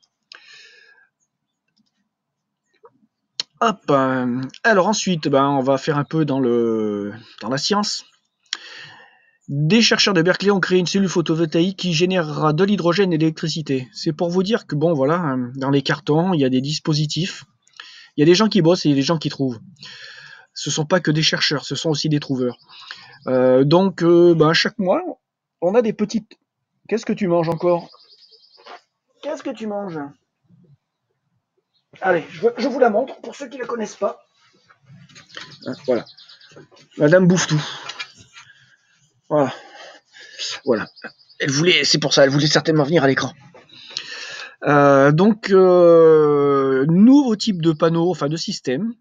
Hop. Alors ensuite, on va faire un peu dans la science. Des chercheurs de Berkeley ont créé une cellule photovoltaïque qui générera de l'hydrogène et de l'électricité. C'est pour vous dire que dans les cartons, il y a des dispositifs. Il y a des gens qui bossent et il y a des gens qui trouvent. Ce ne sont pas que des chercheurs, ce sont aussi des trouveurs. Donc, chaque mois, on a des petites... Qu'est-ce que tu manges encore? Qu'est-ce que tu manges? Allez, je vous la montre, pour ceux qui ne la connaissent pas. Voilà. Madame bouffe tout. Voilà. C'est pour ça, elle voulait certainement venir à l'écran. Nouveau type de panneaux, de systèmes,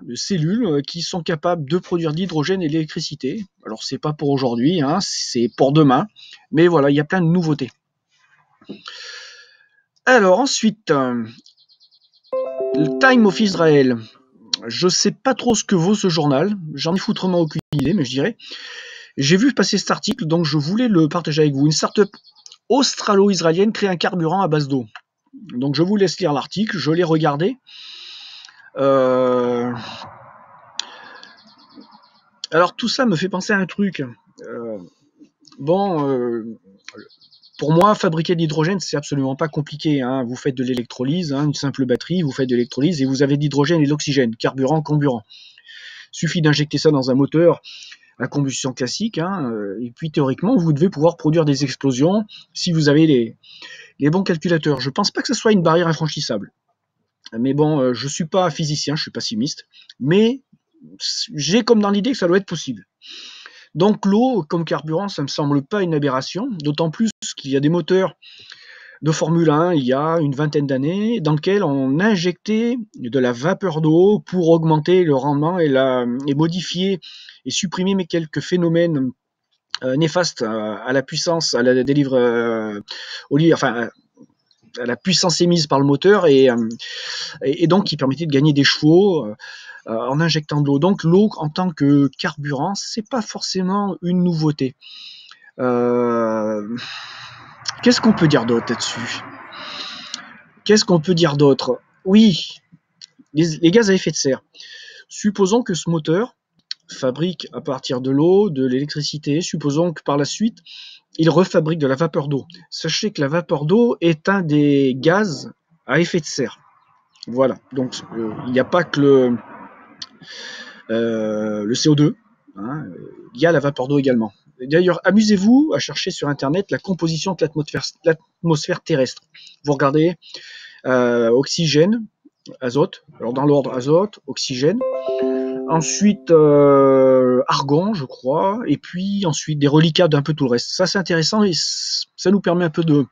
de cellules qui sont capables de produire de l'hydrogène et de l'électricité. Alors c'est pas pour aujourd'hui, c'est pour demain, mais voilà, il y a plein de nouveautés. Alors ensuite, le Time of Israel. Je sais pas trop ce que vaut ce journal, j'en ai foutrement aucune idée, mais je dirais. J'ai vu passer cet article, donc je voulais le partager avec vous. Une start-up australo-israélienne crée un carburant à base d'eau. Donc je vous laisse lire l'article, je l'ai regardé. Alors tout ça me fait penser à un truc. Pour moi, fabriquer de l'hydrogène, c'est absolument pas compliqué. Vous faites de l'électrolyse, une simple batterie, vous faites de l'électrolyse et vous avez de l'hydrogène et de l'oxygène, carburant, comburant. Il suffit d'injecter ça dans un moteur à combustion classique, et puis théoriquement, vous devez pouvoir produire des explosions si vous avez les bons calculateurs. Je pense pas que ce soit une barrière infranchissable. Mais bon, je suis pas physicien, je suis pas chimiste, mais j'ai comme dans l'idée que ça doit être possible. Donc l'eau comme carburant, ça me semble pas une aberration, d'autant plus qu'il y a des moteurs de Formule 1 il y a une vingtaine d'années dans lesquels on injectait de la vapeur d'eau pour augmenter le rendement et modifier et supprimer quelques phénomènes néfaste à la puissance, à la délivre, enfin à la puissance émise par le moteur et donc qui permettait de gagner des chevaux en injectant de l'eau. Donc l'eau en tant que carburant, c'est pas forcément une nouveauté. Qu'est-ce qu'on peut dire d'autre là-dessus? Qu'est-ce qu'on peut dire d'autre? Oui, les gaz à effet de serre. Supposons que ce moteur fabrique à partir de l'eau, de l'électricité. Supposons que par la suite, il refabrique de la vapeur d'eau. Sachez que la vapeur d'eau est un des gaz à effet de serre. Voilà, donc il n'y a pas que le CO2, hein, il y a la vapeur d'eau également. D'ailleurs, amusez-vous à chercher sur Internet la composition de l'atmosphère terrestre. Vous regardez oxygène, azote, alors dans l'ordre azote, oxygène, ensuite argon, je crois, et puis ensuite des reliquats d'un peu tout le reste. Ça, c'est intéressant et ça nous permet un peu de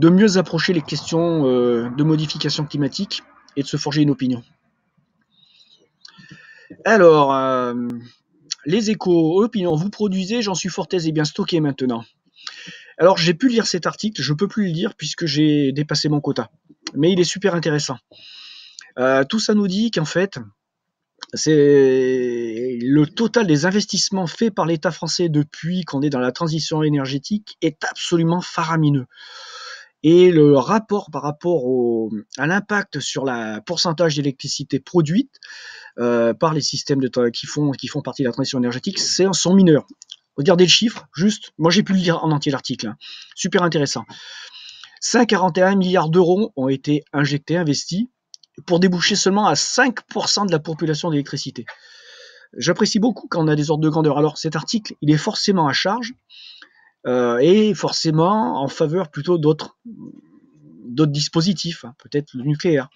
mieux approcher les questions de modification climatique et de se forger une opinion. Alors, les échos, opinions, vous produisez, j'en suis fort aise et bien stocké maintenant. Alors, j'ai pu lire cet article, je ne peux plus le lire puisque j'ai dépassé mon quota. Mais il est super intéressant. Tout ça nous dit qu'en fait, c'est le total des investissements faits par l'État français depuis qu'on est dans la transition énergétique est absolument faramineux. Et le rapport par rapport à l'impact sur le pourcentage d'électricité produite par les systèmes qui font partie de la transition énergétique sont mineurs. Regardez le chiffre, juste, moi j'ai pu le lire en entier l'article, hein. Super intéressant. 5,41 milliards d'euros ont été injectés, investis, pour déboucher seulement à 5% de la population d'électricité. J'apprécie beaucoup quand on a des ordres de grandeur. Alors cet article, il est forcément à charge, et forcément en faveur plutôt d'autres dispositifs, hein, peut-être le nucléaire.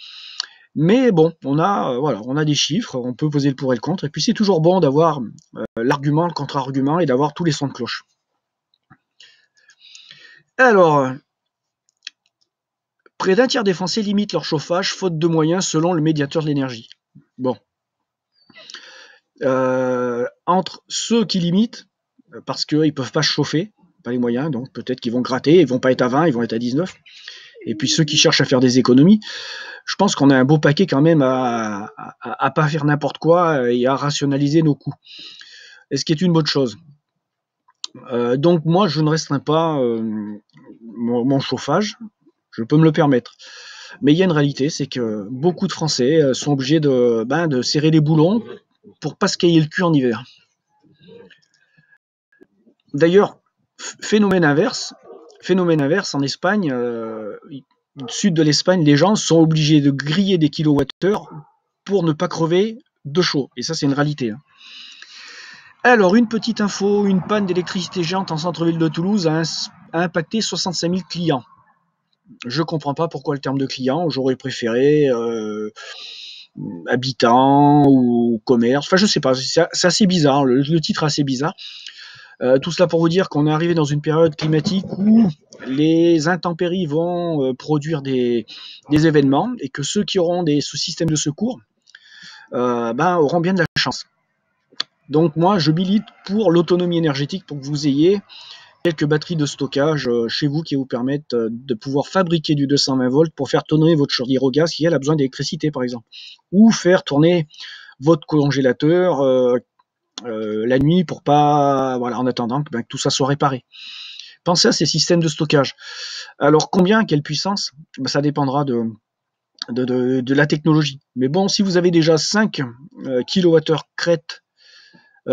Mais bon, on a des chiffres, on peut poser le pour et le contre, et puis c'est toujours bon d'avoir l'argument, le contre-argument, et d'avoir tous les sons de cloche. Alors, près d'un tiers des Français limitent leur chauffage faute de moyens selon le médiateur de l'énergie. Bon. Entre ceux qui limitent, parce qu'ils ne peuvent pas se chauffer, pas les moyens, donc peut-être qu'ils vont gratter, ils vont pas être à 20, ils vont être à 19. Et puis ceux qui cherchent à faire des économies, je pense qu'on a un beau paquet quand même à pas faire n'importe quoi et à rationaliser nos coûts. Et ce qui est une bonne chose. Donc moi, je ne restreins pas mon chauffage, je peux me le permettre. Mais il y a une réalité, c'est que beaucoup de Français sont obligés de serrer les boulons pour pas se cailler le cul en hiver. D'ailleurs, phénomène inverse en Espagne, sud de l'Espagne, les gens sont obligés de griller des kilowattheures pour ne pas crever de chaud. Et ça, c'est une réalité. Hein. Alors, une petite info, une panne d'électricité géante en centre-ville de Toulouse a impacté 65 000 clients. Je ne comprends pas pourquoi le terme de client, j'aurais préféré habitants ou commerce, enfin je sais pas, c'est assez bizarre, le titre est assez bizarre. Tout cela pour vous dire qu'on est arrivé dans une période climatique où les intempéries vont produire des événements et que ceux qui auront ce système de secours auront bien de la chance. Donc moi, je milite pour l'autonomie énergétique pour que vous ayez quelques batteries de stockage chez vous qui vous permettent de pouvoir fabriquer du 220 volts pour faire tourner votre chaudière au gaz si elle a besoin d'électricité par exemple, ou faire tourner votre congélateur la nuit pour pas, en attendant que tout ça soit réparé. Pensez à ces systèmes de stockage. Alors combien, quelle puissance, ça dépendra de la technologie. Mais bon, si vous avez déjà 5 kWh crête,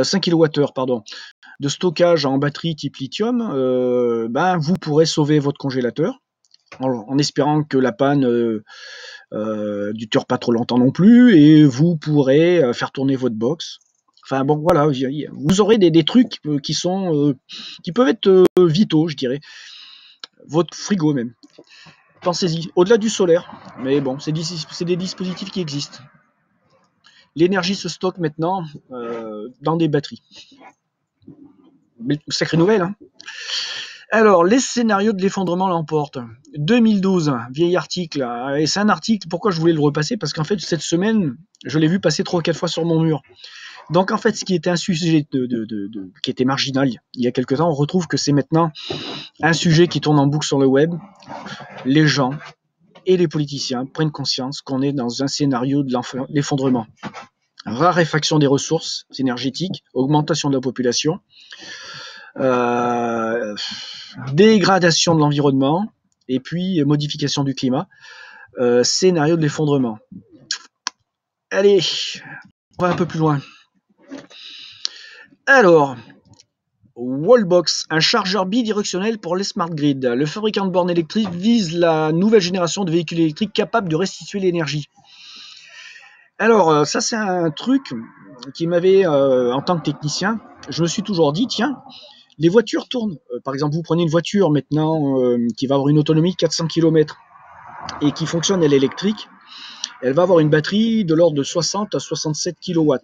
5 kWh de stockage en batterie type lithium, vous pourrez sauver votre congélateur en espérant que la panne ne dure pas trop longtemps non plus, et vous pourrez faire tourner votre box. Enfin bon, voilà, vous aurez des trucs qui peuvent être vitaux, je dirais. Votre frigo même. Pensez-y, au-delà du solaire. Mais bon, c'est des dispositifs qui existent. L'énergie se stocke maintenant dans des batteries. Sacrée nouvelle, hein. Alors, les scénarios de l'effondrement l'emportent. 2012, vieil article. Et c'est un article, pourquoi je voulais le repasser? Parce qu'en fait, cette semaine, je l'ai vu passer 3 ou 4 fois sur mon mur. Donc en fait, ce qui était un sujet qui était marginal il y a quelque temps, on retrouve que c'est maintenant un sujet qui tourne en boucle sur le web. Les gens et les politiciens prennent conscience qu'on est dans un scénario de l'effondrement. Raréfaction des ressources énergétiques, augmentation de la population, dégradation de l'environnement et puis modification du climat, scénario de l'effondrement. Allez, on va un peu plus loin. Alors, Wallbox, un chargeur bidirectionnel pour les smart grids. Le fabricant de bornes électriques vise la nouvelle génération de véhicules électriques capables de restituer l'énergie. Alors, ça c'est un truc qui m'avait, en tant que technicien, je me suis toujours dit, tiens, les voitures tournent. Par exemple, vous prenez une voiture maintenant qui va avoir une autonomie de 400 km et qui fonctionne à l'électrique, elle va avoir une batterie de l'ordre de 60 à 67 kWh.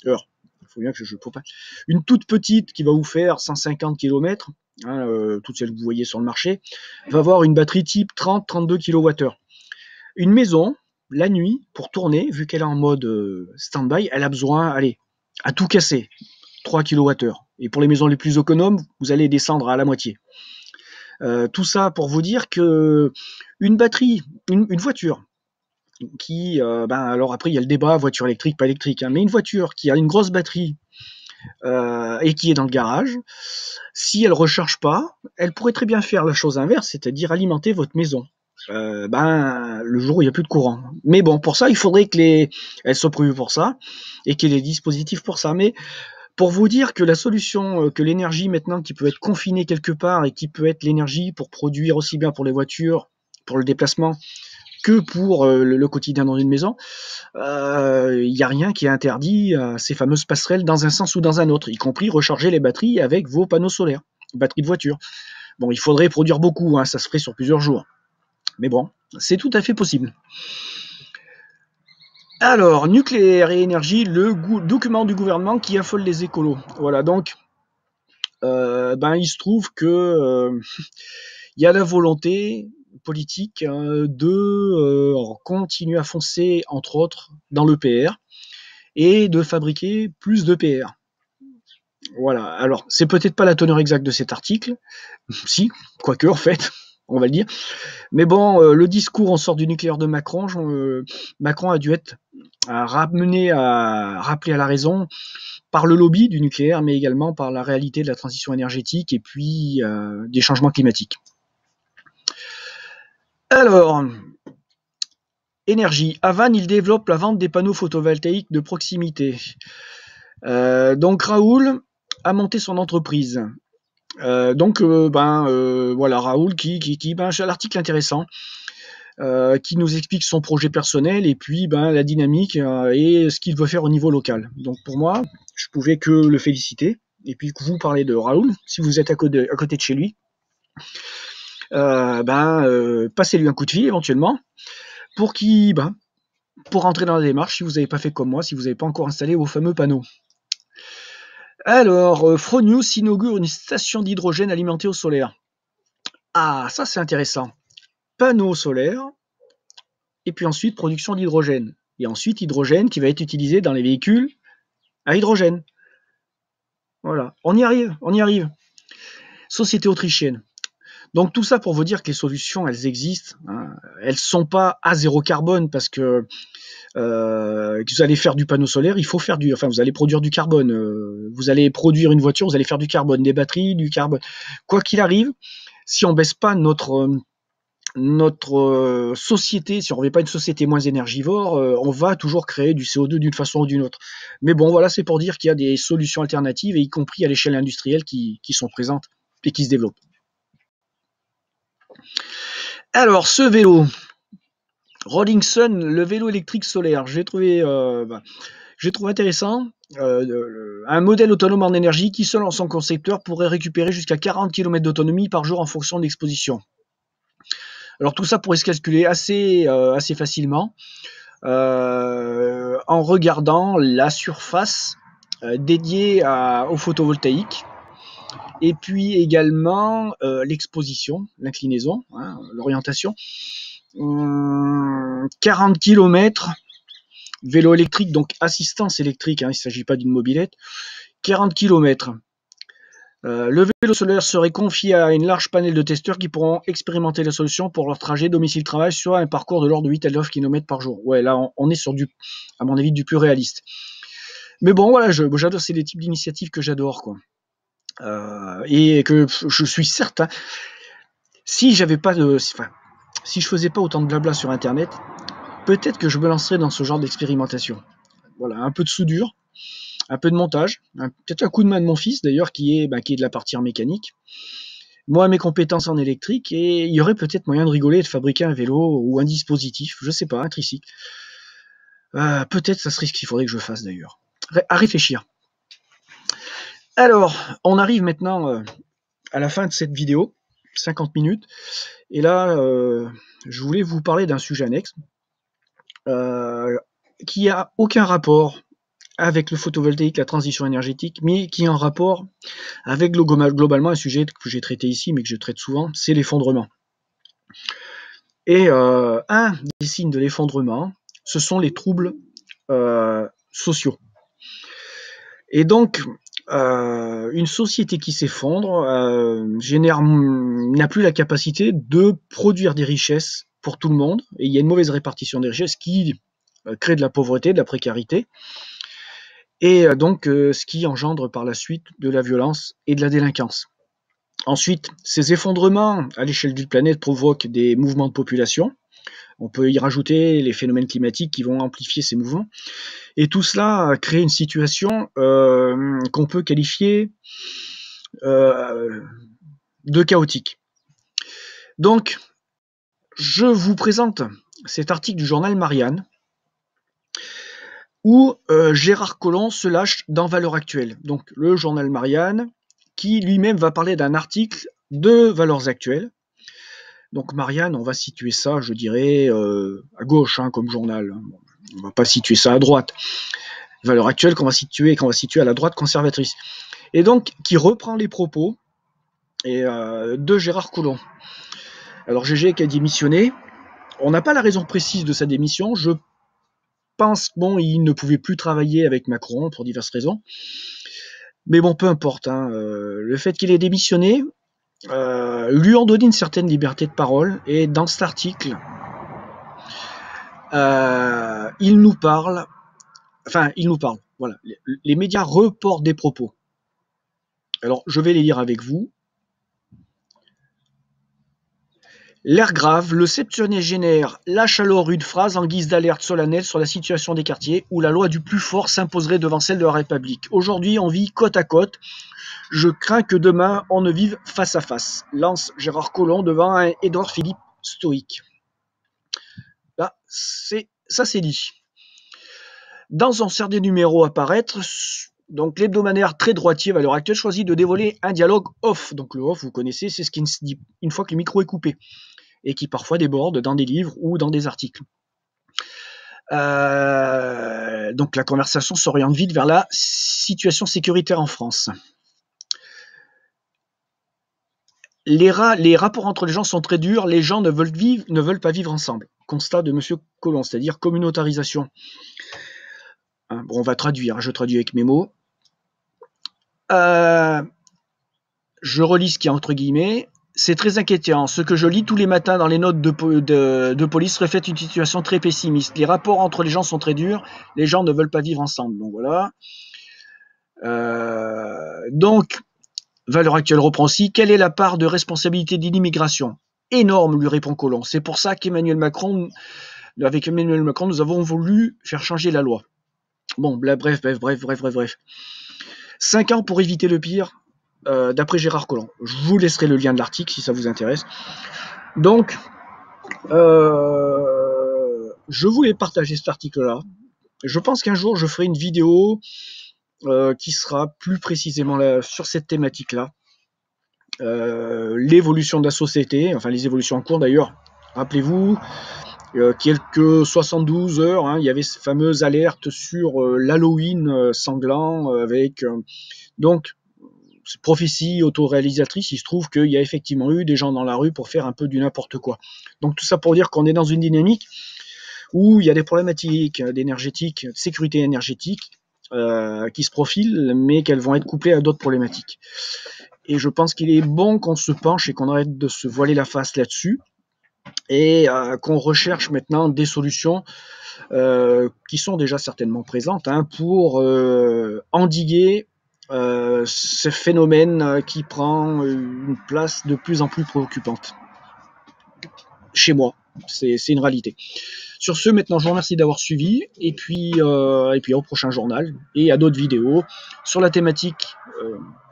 Il faut bien que je pas. Une toute petite qui va vous faire 150 km, toutes celles que vous voyez sur le marché, va avoir une batterie type 30-32 kWh. Une maison, la nuit, pour tourner, vu qu'elle est en mode stand-by, elle a besoin, allez, à tout casser, 3 kWh. Et pour les maisons les plus économes, vous allez descendre à la moitié. Tout ça pour vous dire que une batterie, une voiture qui, alors après il y a le débat voiture électrique, pas électrique, mais une voiture qui a une grosse batterie et qui est dans le garage, si elle recharge pas, elle pourrait très bien faire la chose inverse, c'est-à-dire alimenter votre maison. Le jour où il n'y a plus de courant. Mais bon, pour ça, il faudrait qu'elle soit prévue pour ça et qu'il y ait des dispositifs pour ça. Mais pour vous dire que la solution, que l'énergie maintenant qui peut être confinée quelque part et qui peut être l'énergie pour produire aussi bien pour les voitures, pour le déplacement, que pour le quotidien dans une maison, il n'y a rien qui est interdit à ces fameuses passerelles dans un sens ou dans un autre, y compris recharger les batteries avec vos panneaux solaires, batteries de voiture. Bon, il faudrait produire beaucoup, ça se ferait sur plusieurs jours. Mais bon, c'est tout à fait possible. Alors, nucléaire et énergie, le document du gouvernement qui affole les écolos. Voilà, donc, il se trouve que il y a la volonté politique de continuer à foncer, entre autres, dans l'EPR et de fabriquer plus d'EPR. Voilà, alors, c'est peut-être pas la teneur exacte de cet article, si, quoique, en fait, on va le dire. Mais bon, le discours en sort du nucléaire de Macron, Macron a dû être rappeler à la raison par le lobby du nucléaire, mais également par la réalité de la transition énergétique et puis des changements climatiques. Alors, énergie. À Vannes, il développe la vente des panneaux photovoltaïques de proximité. Donc Raoul a monté son entreprise. Voilà, Raoul c'est l'article intéressant qui nous explique son projet personnel et puis la dynamique et ce qu'il veut faire au niveau local. Donc pour moi, je pouvais que le féliciter et puis vous parler de Raoul si vous êtes à côté de chez lui. Passez-lui un coup de fil éventuellement pour pour rentrer dans la démarche si vous n'avez pas fait comme moi, si vous n'avez pas encore installé vos fameux panneaux. Alors, Fronius inaugure une station d'hydrogène alimentée au solaire. Ah, ça c'est intéressant. Panneaux solaires, et puis ensuite production d'hydrogène. Et ensuite hydrogène qui va être utilisé dans les véhicules à hydrogène. Voilà, on y arrive. Société autrichienne. Donc tout ça pour vous dire que les solutions, elles existent. Elles ne sont pas à zéro carbone parce que vous allez faire du panneau solaire, vous allez produire du carbone. Vous allez produire une voiture, vous allez faire du carbone, des batteries, du carbone. Quoi qu'il arrive, si on ne baisse pas notre société, si on ne revient pas une société moins énergivore, on va toujours créer du CO2 d'une façon ou d'une autre. Mais bon, voilà, c'est pour dire qu'il y a des solutions alternatives, et y compris à l'échelle industrielle, qui sont présentes et qui se développent. Alors, ce vélo, Rolling Sun, le vélo électrique solaire, j'ai trouvé intéressant. Un modèle autonome en énergie qui, selon son concepteur, pourrait récupérer jusqu'à 40 km d'autonomie par jour en fonction de l'exposition. Alors tout ça pourrait se calculer assez facilement en regardant la surface dédiée au photovoltaïque et puis également l'exposition, l'inclinaison, l'orientation. 40 km Vélo électrique, donc assistance électrique, hein, il ne s'agit pas d'une mobilette. 40 km. Le vélo solaire serait confié à une large panel de testeurs qui pourront expérimenter la solution pour leur trajet domicile-travail sur un parcours de l'ordre de 8 à 9 km par jour. Ouais, là, on est sur à mon avis, du plus réaliste. Mais bon, voilà, j'adore, c'est des types d'initiatives que j'adore, quoi. Et que je suis certain, si je faisais pas autant de blabla sur Internet, peut-être que je me lancerais dans ce genre d'expérimentation. Voilà, un peu de soudure, un peu de montage, peut-être un coup de main de mon fils d'ailleurs qui est de la partie en mécanique. Moi, mes compétences en électrique, et il y aurait peut-être moyen de rigoler et de fabriquer un vélo ou un dispositif, je sais pas, un tricycle. Peut-être ça serait ce qu'il faudrait que je fasse d'ailleurs. À réfléchir. Alors, on arrive maintenant à la fin de cette vidéo, 50 minutes, et là, je voulais vous parler d'un sujet annexe qui a aucun rapport avec le photovoltaïque, la transition énergétique, mais qui est en rapport avec globalement un sujet que j'ai traité ici, mais que je traite souvent, c'est l'effondrement. Et un des signes de l'effondrement, ce sont les troubles sociaux. Et donc, une société qui s'effondre n'a plus la capacité de produire des richesses pour tout le monde, et il y a une mauvaise répartition des richesses qui crée de la pauvreté, de la précarité, et donc ce qui engendre par la suite de la violence et de la délinquance. Ensuite, ces effondrements à l'échelle d'une planète provoquent des mouvements de population. On peut y rajouter les phénomènes climatiques qui vont amplifier ces mouvements. Et tout cela crée une situation qu'on peut qualifier de chaotique. Donc, je vous présente cet article du journal Marianne où Gérard Collomb se lâche dans Valeurs Actuelles. Donc, le journal Marianne qui lui-même va parler d'un article de Valeurs Actuelles. Donc Marianne, on va situer ça, je dirais, à gauche comme journal. On ne va pas situer ça à droite. Valeurs Actuelles qu'on va situer à la droite conservatrice. Et donc, qui reprend les propos de Gérard Collomb. Alors Gégé qui a démissionné, on n'a pas la raison précise de sa démission, je pense il ne pouvait plus travailler avec Macron pour diverses raisons, mais bon, peu importe, le fait qu'il ait démissionné lui ont donné une certaine liberté de parole, et dans cet article, il nous parle, voilà, les médias reportent des propos. Alors, je vais les lire avec vous. L'air grave, le septuagénaire lâche alors une phrase en guise d'alerte solennelle sur la situation des quartiers où la loi du plus fort s'imposerait devant celle de la République. Aujourd'hui, on vit côte à côte. Je crains que demain, on ne vive face à face. Lance Gérard Collomb devant un Édouard Philippe stoïque. Là, ça c'est dit. Dans un certain numéro à paraître, donc l'hebdomadaire très droitier Valeurs Actuelles choisit de dévoiler un dialogue off. Donc le off, vous connaissez, c'est ce qui se dit une fois que le micro est coupé et qui parfois déborde dans des livres ou dans des articles. Donc la conversation s'oriente vite vers la situation sécuritaire en France. Les rapports entre les gens sont très durs, les gens ne veulent pas vivre ensemble. Constat de M. Collomb, c'est-à-dire communautarisation. Bon, on va traduire, je traduis avec mes mots. Je relis ce qui est entre guillemets. C'est très inquiétant. Ce que je lis tous les matins dans les notes de police reflète une situation très pessimiste. Les rapports entre les gens sont très durs. Les gens ne veulent pas vivre ensemble. Donc voilà. Donc, Valeurs Actuelles reprend aussi. Quelle est la part de responsabilité de l'immigration ? Énorme, lui répond Collomb. C'est pour ça avec Emmanuel Macron, nous avons voulu faire changer la loi. Bon, bref. 5 ans pour éviter le pire. D'après Gérard Collomb. Je vous laisserai le lien de l'article si ça vous intéresse. Donc, je voulais partager cet article-là. Je pense qu'un jour, je ferai une vidéo qui sera plus précisément sur cette thématique-là. L'évolution de la société, enfin les évolutions en cours d'ailleurs. Rappelez-vous, quelques 72 heures, il y avait ces fameuses alertes sur l'Halloween sanglant avec... donc, prophétie autoréalisatrice, il se trouve qu'il y a effectivement eu des gens dans la rue pour faire un peu du n'importe quoi. Donc tout ça pour dire qu'on est dans une dynamique où il y a des problématiques d'énergétique, de sécurité énergétique qui se profilent, mais qu'elles vont être couplées à d'autres problématiques. Et je pense qu'il est bon qu'on se penche et qu'on arrête de se voiler la face là-dessus, et qu'on recherche maintenant des solutions qui sont déjà certainement présentes pour endiguer ce phénomène qui prend une place de plus en plus préoccupante. Chez moi, c'est une réalité. Sur ce, maintenant, je vous remercie d'avoir suivi, et puis au prochain journal, et à d'autres vidéos sur la thématique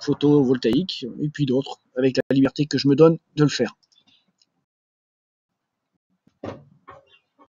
photovoltaïque, et puis d'autres, avec la liberté que je me donne de le faire.